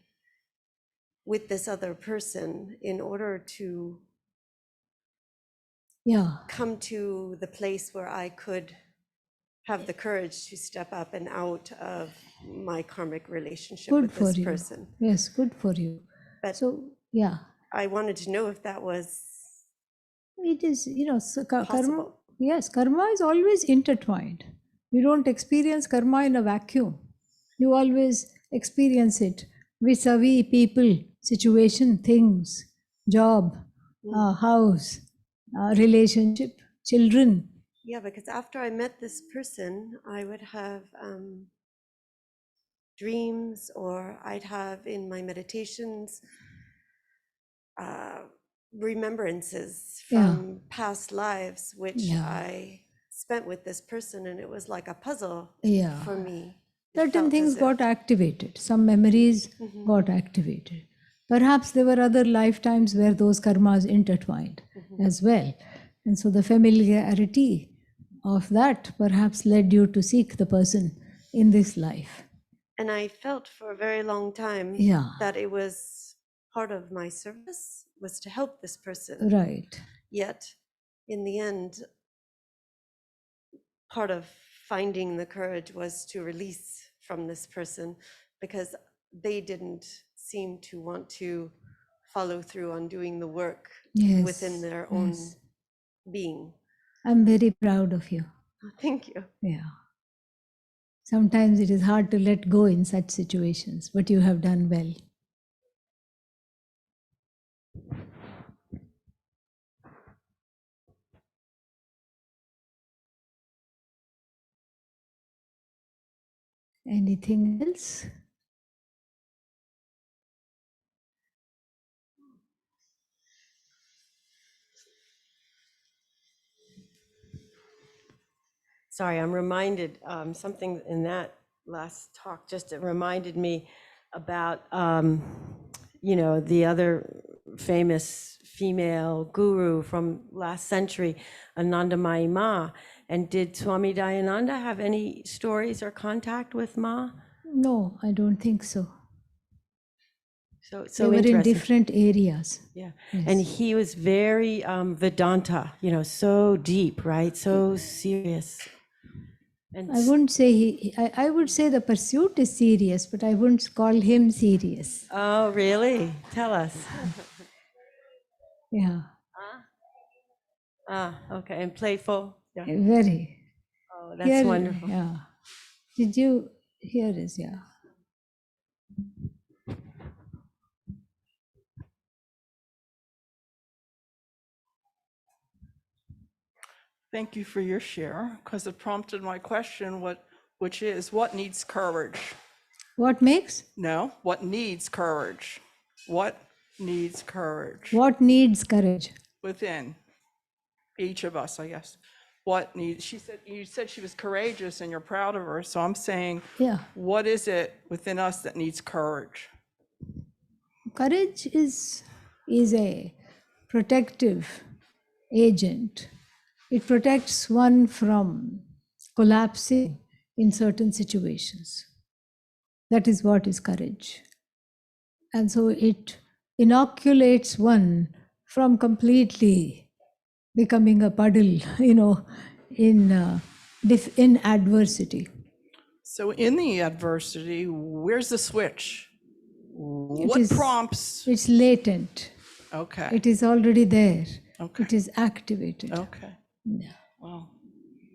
with this other person in order to come to the place where I could have the courage to step up and out of my karmic relationship Good with for this you. person. Yes, good for you. But so, yeah. I wanted to know if that was It is, so karma. possible. Yes, karma is always intertwined. You don't experience karma in a vacuum. You always experience it vis-a-vis people, situation, things, job, house, relationship, children. Yeah, because after I met this person, I would have dreams, or I'd have in my meditations remembrances from past lives, which I spent with this person, and it was like a puzzle for me. Certain things got activated. Some memories got activated. Perhaps there were other lifetimes where those karmas intertwined as well. And so the familiarity of that perhaps led you to seek the person in this life. And I felt for a very long time that it was part of my service was to help this person. Right. Yet, in the end, part of finding the courage was to release from this person, because they didn't seem to want to follow through on doing the work within their own being. I'm very proud of you. Thank you. Yeah. Sometimes it is hard to let go in such situations, but you have done well. Anything else? Sorry, I'm reminded something in that last talk, just it reminded me about, the other famous female guru from last century, Anandamayi Ma. And did Swami Dayananda have any stories or contact with Ma? No, I don't think so. So they were in different areas. Yeah. Yes. And he was very Vedanta, so deep, right? So serious. And I wouldn't say I would say the pursuit is serious, but I wouldn't call him serious. Oh, really? Tell us. Yeah. Okay. And playful? Yeah. Very. Oh, that's wonderful. Yeah. Did you hear this? Yeah. Thank you for your share, because it prompted my question, which is, what needs courage? What makes? No, what needs courage? What needs courage? What needs courage? Within each of us, I guess. What needs, you said she was courageous and you're proud of her. So I'm saying, what is it within us that needs courage? Courage is a protective agent. It protects one from collapsing in certain situations. That is what is courage. And so it inoculates one from completely becoming a puddle, in adversity. So in the adversity, where's the switch? What is- prompts? It's latent. Okay. It is already there. Okay. It is activated. Okay. Yeah. Wow.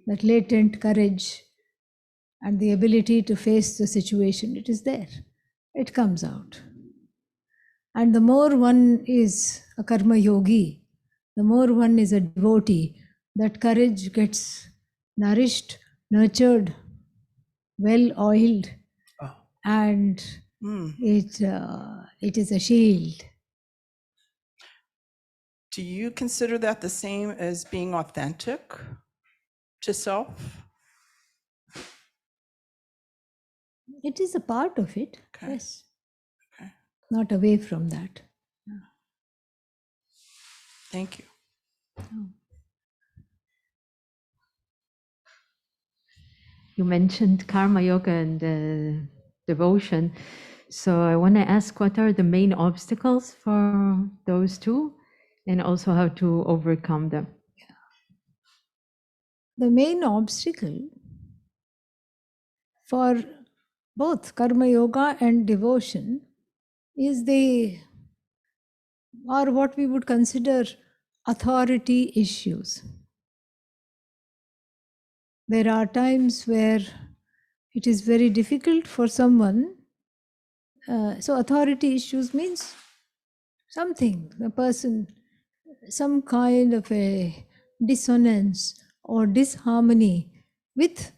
That latent courage and the ability to face the situation, it is there. It comes out. And the more one is a karma yogi, the more one is a devotee, that courage gets nourished, nurtured, well oiled, Oh. and it is a shield. Do you consider that the same as being authentic to self? It is a part of it, Okay. yes. Okay. Not away from that. Thank you. You mentioned karma yoga and devotion. So I want to ask, what are the main obstacles for those two, and also how to overcome them? The main obstacle for both karma yoga and devotion is or what we would consider authority issues. There are times where it is very difficult for someone. So authority issues means something, a person, some kind of a dissonance or disharmony with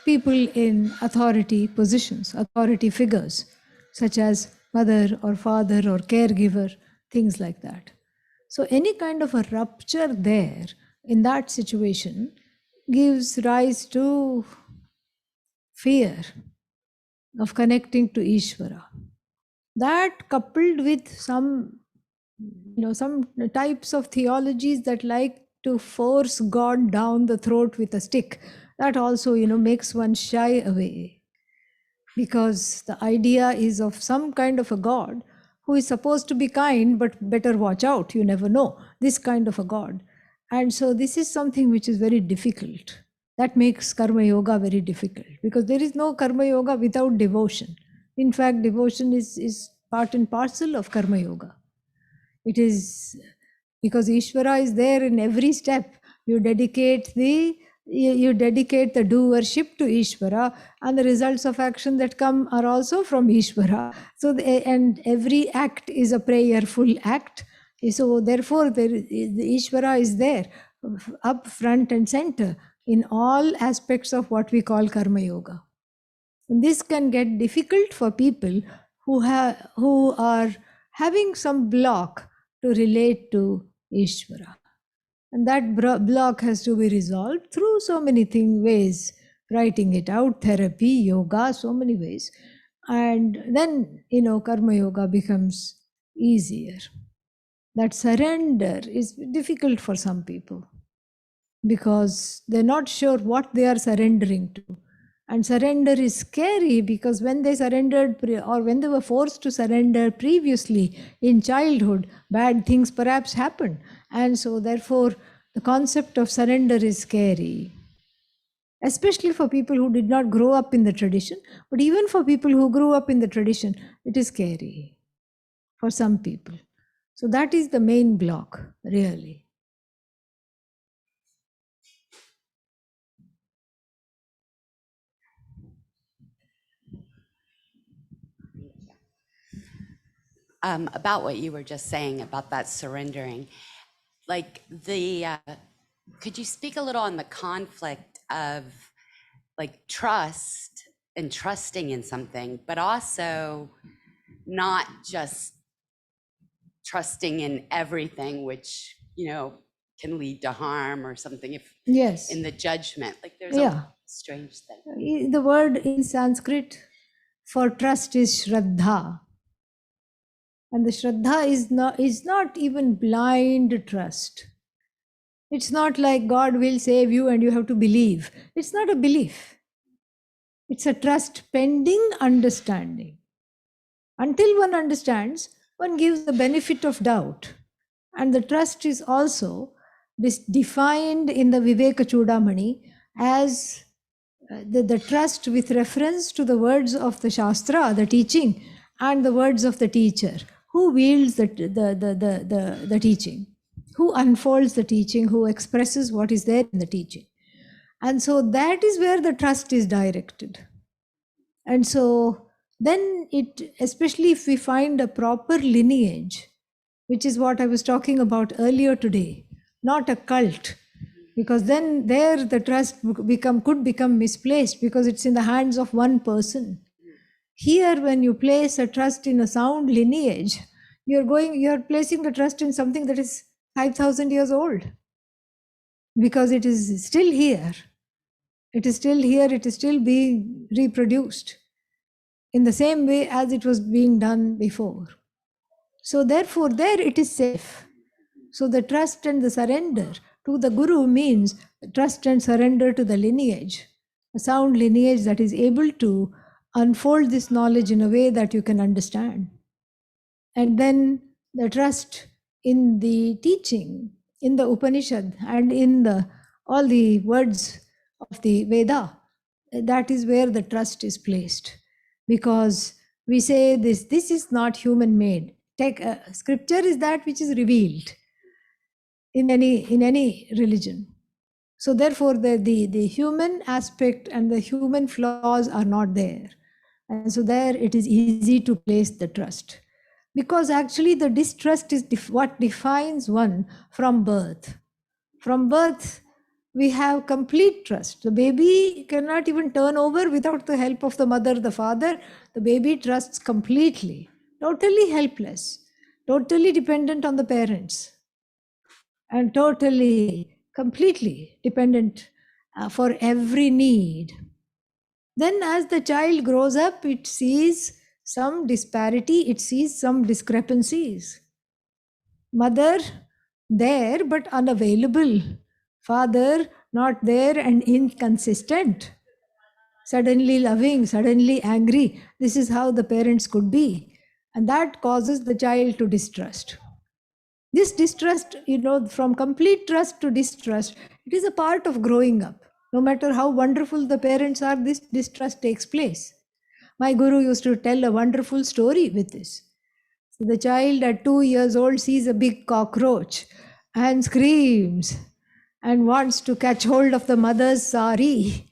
people in authority positions, authority figures, such as mother or father or caregiver, things like that. So any kind of a rupture there in that situation gives rise to fear of connecting to Ishvara. That coupled with some types of theologies that like to force God down the throat with a stick, that also, makes one shy away. Because the idea is of some kind of a God who is supposed to be kind, but better watch out, you never know, this kind of a God. And so this is something which is very difficult. That makes karma yoga very difficult, because there is no karma yoga without devotion. In fact, devotion is part and parcel of karma yoga. It is because Ishvara is there in every step. You dedicate the doership to Ishvara, and the results of action that come are also from Ishvara. So, and every act is a prayerful act. So, therefore, the Ishvara is there, up front and center in all aspects of what we call karma yoga. And this can get difficult for people who are having some block to relate to Ishvara. And that block has to be resolved through so many ways, writing it out, therapy, yoga, so many ways. And then, karma yoga becomes easier. That surrender is difficult for some people because they're not sure what they are surrendering to. And surrender is scary because when they surrendered or when they were forced to surrender previously in childhood, bad things perhaps happened. And so therefore, the concept of surrender is scary, especially for people who did not grow up in the tradition. But even for people who grew up in the tradition, it is scary for some people. So that is the main block, really. About what you were just saying about that surrendering, like could you speak a little on the conflict of like trust and trusting in something, but also not just trusting in everything, which, can lead to harm or something if Yes. in the judgment, like there's Yeah. a strange thing. The word in Sanskrit for trust is Shraddha. And the Shraddha is not even blind trust. It's not like God will save you and you have to believe. It's not a belief. It's a trust pending understanding. Until one understands, one gives the benefit of doubt. And the trust is also defined in the Viveka Chudamani as the trust with reference to the words of the Shastra, the teaching, and the words of the teacher. Who wields the teaching? Who unfolds the teaching? Who expresses what is there in the teaching? And so that is where the trust is directed. And so then it, especially if we find a proper lineage, which is what I was talking about earlier today, not a cult, because then there the trust could become misplaced because it's in the hands of one person. Here, when you place a trust in a sound lineage, you're placing the trust in something that is 5,000 years old, because it is still here. It is still here, it is still being reproduced in the same way as it was being done before. So therefore, there it is safe. So the trust and the surrender to the Guru means trust and surrender to the lineage, a sound lineage that is able to unfold this knowledge in a way that you can understand. And then the trust in the teaching, in the Upanishad, and in all the words of the Veda, that is where the trust is placed. Because we say this is not human made. Scripture is that which is revealed in any religion. So therefore the human aspect and the human flaws are not there. And so there it is easy to place the trust. Because actually the distrust is what defines one from birth. From birth, we have complete trust. The baby cannot even turn over without the help of the mother, the father. The baby trusts completely, totally helpless, totally dependent on the parents, and totally, completely dependent for every need. Then as the child grows up, it sees some disparity, it sees some discrepancies. Mother there but unavailable. Father not there and inconsistent. Suddenly loving, suddenly angry. This is how the parents could be. And that causes the child to distrust. This distrust, from complete trust to distrust, it is a part of growing up. No matter how wonderful the parents are, this distrust takes place. My guru used to tell a wonderful story with this. So the child at 2 years old sees a big cockroach and screams and wants to catch hold of the mother's sari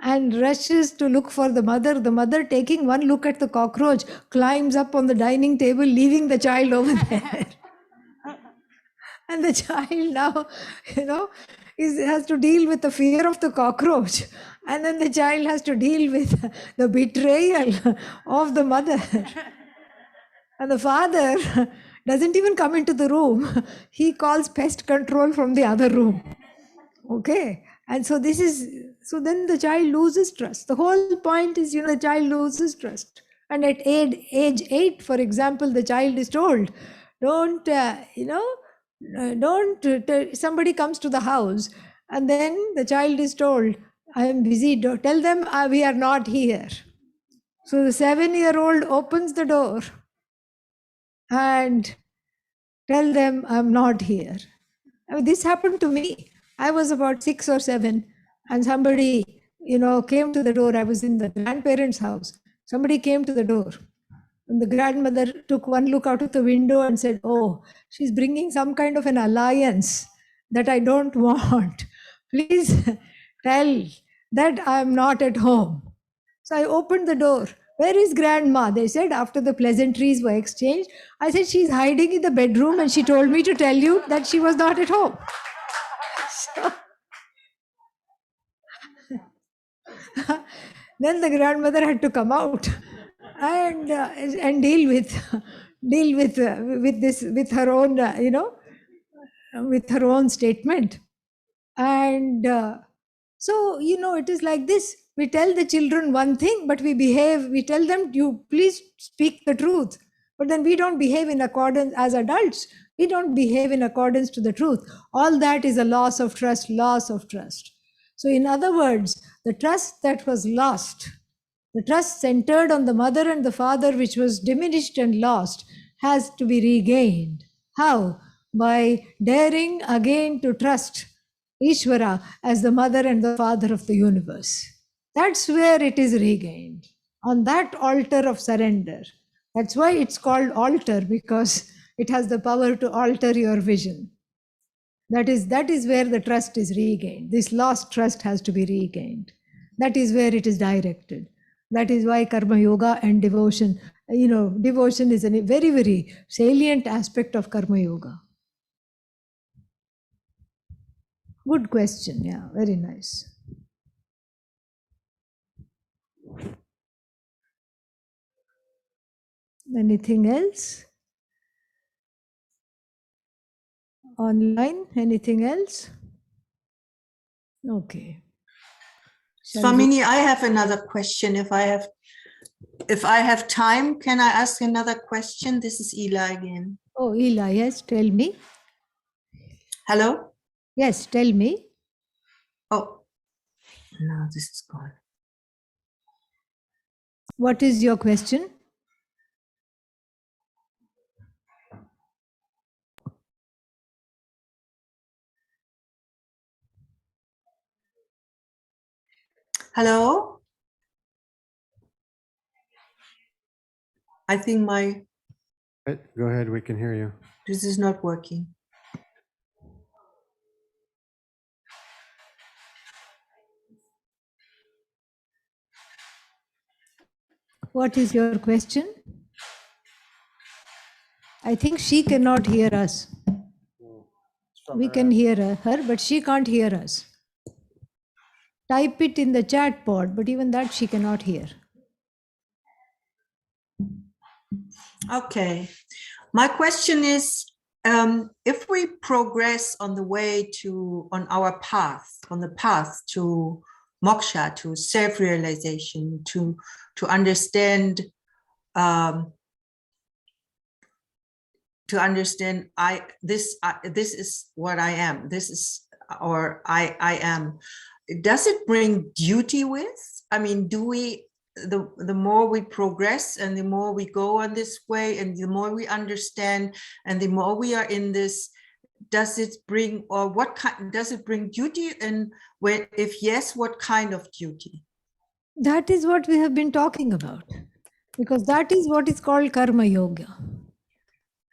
and rushes to look for the mother. The mother, taking one look at the cockroach, climbs up on the dining table, leaving the child over there. And the child now, has to deal with the fear of the cockroach. And then the child has to deal with the betrayal of the mother. And the father doesn't even come into the room. He calls pest control from the other room. Okay. And so then the child loses trust. The whole point is, the child loses trust. And at age 8, for example, the child is told, somebody comes to the house, and then the child is told, I am busy, tell them we are not here. So the 7-year-old opens the door and tell them I'm not here. This happened to me. I was about 6 or 7, and somebody, came to the door. I was in the grandparents' house. Somebody came to the door. And the grandmother took one look out of the window and said, oh, she's bringing some kind of an alliance that I don't want. Please tell that I'm not at home. So I opened the door. Where is grandma? They said, after the pleasantries were exchanged. I said, she's hiding in the bedroom and she told me to tell you that she was not at home. So, then the grandmother had to come out and deal with this, with her own, with her own statement. And so, it is like this. We tell the children one thing, but we tell them, you please speak the truth. But then we don't behave in accordance as adults. We don't behave in accordance to the truth. All that is a loss of trust. So in other words, the trust that was lost, the trust centered on the mother and the father, which was diminished and lost, has to be regained. How? By daring again to trust Ishvara as the mother and the father of the universe. That's where it is regained, on that altar of surrender. That's why it's called altar, because it has the power to alter your vision. That is where the trust is regained. This lost trust has to be regained. That is where it is directed. That is why karma yoga and devotion, devotion is a very, very salient aspect of karma yoga. Good question. Yeah, very nice. Anything else? Online? Anything else? Okay. Swamini, I have another question. If I have time, can I ask another question? This is Ila again. Oh, Ila, yes, tell me. Hello? Yes, tell me. Oh, no, this is gone. What is your question? Hello? I think Go ahead, we can hear you. this is not working. What is your question? I think she cannot hear us. We can hear her, but she can't hear us. Type it in the chat pod, but even that she cannot hear. Okay. My question is, if we progress on the way on our path, on the path to moksha, to self-realization, to understand, this is what I am. This is, or I am. Does it bring duty with? I mean, do we? The more we progress and the more we go on this way and the more we understand and the more we are in this, does it bring, or what kind, does it bring duty? And if yes, what kind of duty? That is what we have been talking about, because that is what is called karma yoga.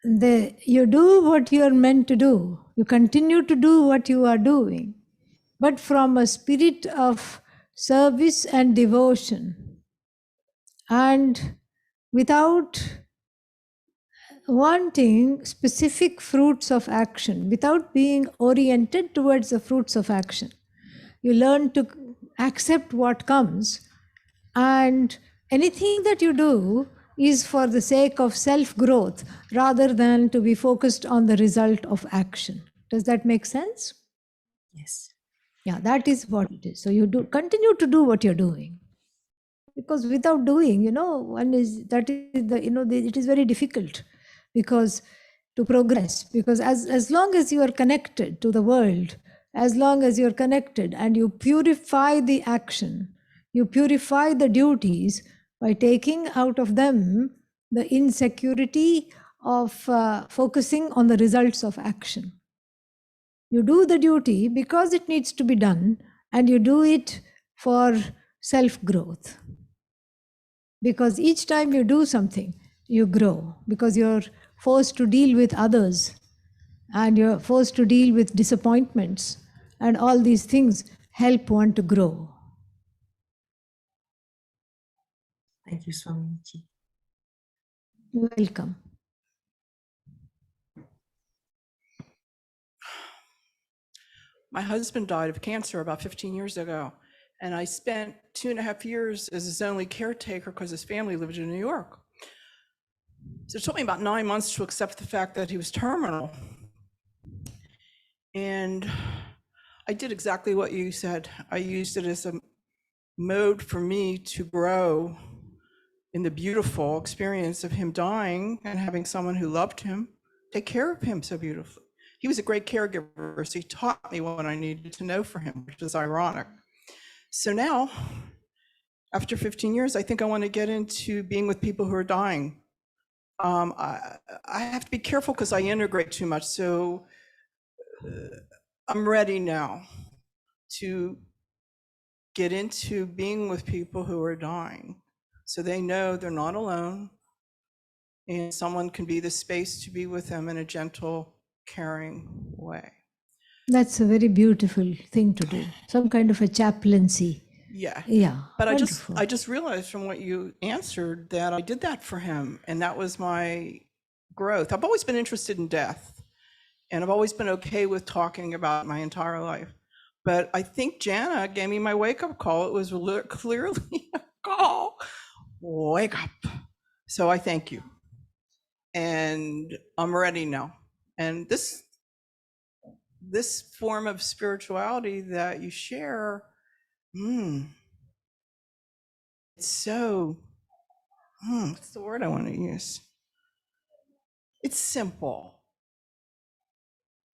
You do what you are meant to do. You continue to do what you are doing, but from a spirit of service and devotion, and without wanting specific fruits of action, without being oriented towards the fruits of action. You learn to accept what comes, and anything that you do is for the sake of self-growth rather than to be focused on the result of action. Does that make sense? Yes. Yeah, that is what it is. So you continue to do what you're doing. Because without doing, it is very difficult, because to progress, because as long as you are connected to the world, as long as you're connected and you purify the action, you purify the duties by taking out of them the insecurity of focusing on the results of action. You do the duty because it needs to be done, and you do it for self-growth. Because each time you do something, you grow, because you're forced to deal with others and you're forced to deal with disappointments, and all these things help one to grow. Thank you, Swamiji. You're welcome. My husband died of cancer about 15 years ago, and I spent 2.5 years as his only caretaker because his family lived in New York. So it took me about 9 months to accept the fact that he was terminal. And I did exactly what you said. I used it as a mode for me to grow in the beautiful experience of him dying and having someone who loved him take care of him so beautifully. He was a great caregiver, so he taught me what I needed to know for him, which is ironic. So now, after 15 years, I think I want to get into being with people who are dying. I have to be careful because I integrate too much. So I'm ready now to get into being with people who are dying, so they know they're not alone, and someone can be the space to be with them in a gentle, caring way. That's a very beautiful thing to do. Some kind of a chaplaincy. Yeah. Yeah. But wonderful. I just realized from what you answered that I did that for him, and that was my growth. I've always been interested in death, and I've always been okay with talking about my entire life. But I think Jana gave me my wake-up call. It was clearly a call. Wake up. So I thank you. And I'm ready now. And this form of spirituality that you share, it's so, what's the word I want to use? It's simple.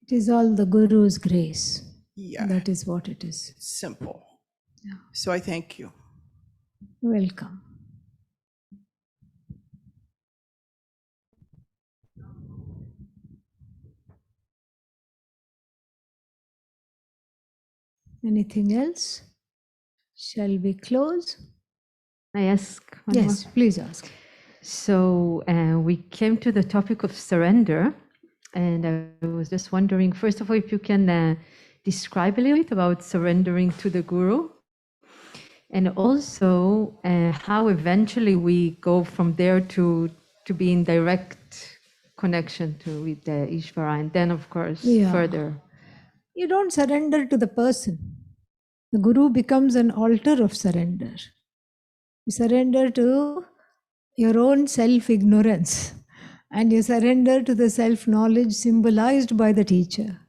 It is all the Guru's grace. Yeah. That is what it is. Simple. Yeah. So I thank you. Welcome. Anything else? Shall we close? I ask one Yes, more? please ask. So we came to the topic of surrender, and I was just wondering, first of all, if you can describe a little bit about surrendering to the Guru, and also how eventually we go from there to be in direct connection with the Ishvara, and then, of course, further. You don't surrender to the person. The Guru becomes an altar of surrender. You surrender to your own self-ignorance, and you surrender to the self-knowledge symbolized by the teacher.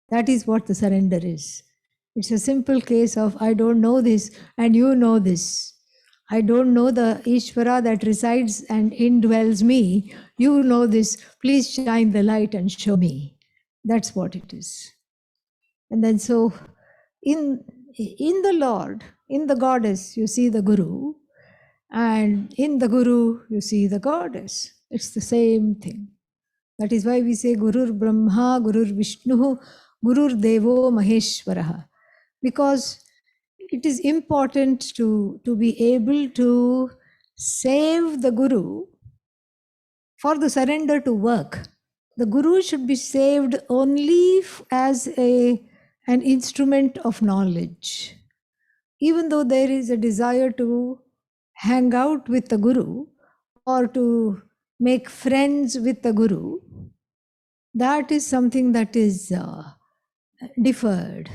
That is what the surrender is. It's a simple case of, I don't know this and you know this. I don't know the Ishvara that resides and indwells me. You know this. Please shine the light and show me. That's what it is. And then so in the Lord, in the goddess, you see the Guru. And in the Guru, you see the goddess. It's the same thing. That is why we say Gurur Brahma, Gurur Vishnu, Gurur Devo Maheshwaraha. Because it is important to be able to save the Guru for the surrender to work. The Guru should be saved only as an instrument of knowledge. Even though there is a desire to hang out with the Guru or to make friends with the Guru, that is something that is deferred.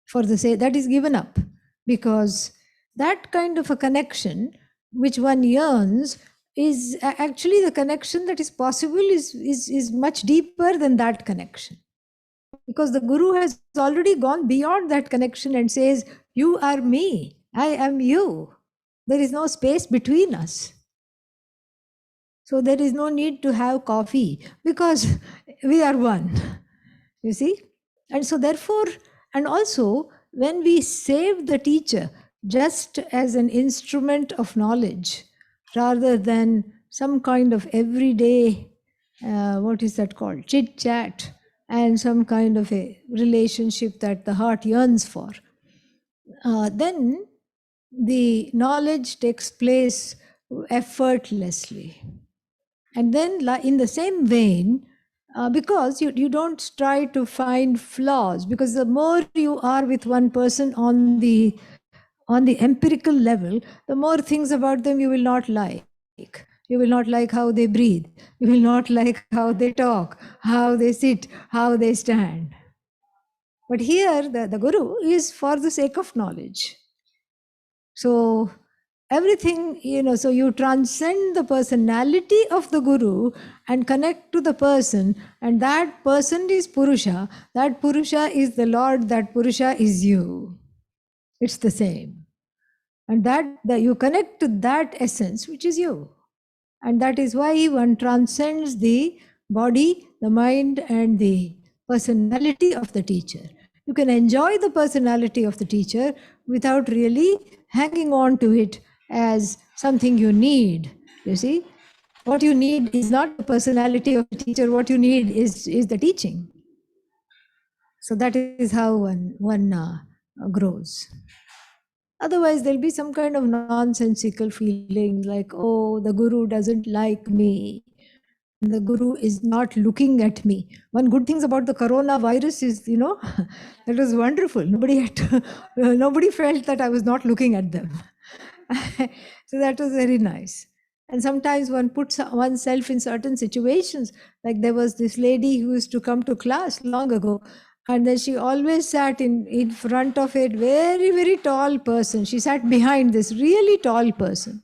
For the sake, that is given up, because that kind of a connection which one yearns is actually the connection that is possible is much deeper than that connection. Because the Guru has already gone beyond that connection and says, you are me, I am you. There is no space between us. So there is no need to have coffee because we are one. You see? And so therefore, and also when we save the teacher just as an instrument of knowledge, rather than some kind of everyday, what is that called? Chit chat, and some kind of a relationship that the heart yearns for, then the knowledge takes place effortlessly. And then in the same vein, because you don't try to find flaws, because the more you are with one person on the empirical level, the more things about them you will not like. You will not like how they breathe. You will not like how they talk, how they sit, how they stand. But here the Guru is for the sake of knowledge. So everything, so you transcend the personality of the Guru and connect to the person, and that person is Purusha, that Purusha is the Lord, that Purusha is you. It's the same. And that you connect to that essence, which is you. And that is why one transcends the body, the mind, and the personality of the teacher. You can enjoy the personality of the teacher without really hanging on to it as something you need. You see, what you need is not the personality of the teacher. What you need is the teaching. So that is how one grows. Otherwise, there'll be some kind of nonsensical feeling like, oh, the guru doesn't like me. The guru is not looking at me. One good thing about the coronavirus is, that was wonderful. Nobody felt that I was not looking at them. So that was very nice. And sometimes one puts oneself in certain situations. Like there was this lady who used to come to class long ago, and then she always sat in front of a very, very tall person. She sat behind this really tall person.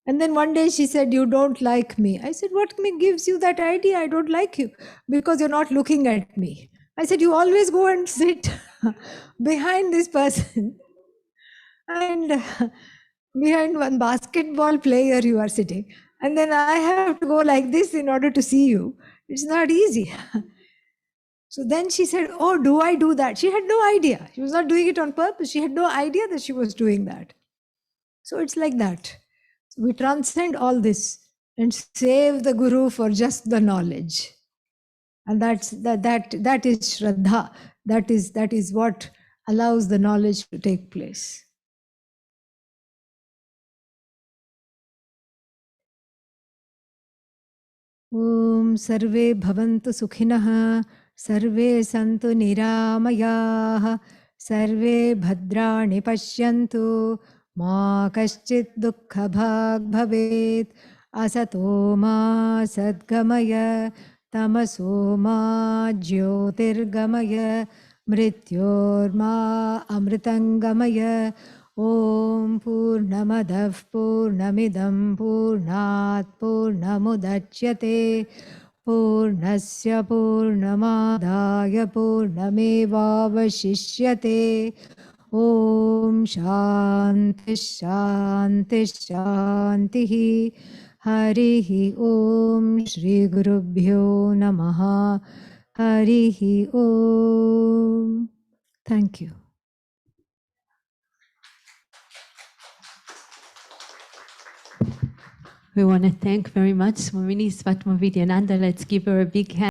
And then one day she said, "You don't like me." I said, "What gives you that idea? I don't like you." "Because you're not looking at me." I said, "You always go and sit behind this person." And behind one basketball player you are sitting. And then I have to go like this in order to see you. It's not easy. So then she said, "Oh, do I do that?" She had no idea. She was not doing it on purpose. She had no idea that she was doing that. So it's like that. We transcend all this and save the guru for just the knowledge. And that is Shraddha. That is what allows the knowledge to take place. Om Sarve Bhavantu Sukhinah, Sarve Santu Niramayah, Sarve Bhadrani Pashyantu, Ma Kaschit Dukkha Bhag Bhavet, Asato Ma Sadgamaya, Tamaso Ma Jyotirgamaya, Mrityor Ma Amritangamaya. Om Purnamadav Purnamidam Purnat Purnamudachyate Purnasya Purnamadaya Purnamevavashishyate. Om Shanti Shanti Shanti. Harihi Om Shri Gurubhyo Namaha. Harihi Om. Thank you. We want to thank very much Swamini Svatmavidyananda. Let's give her a big hand.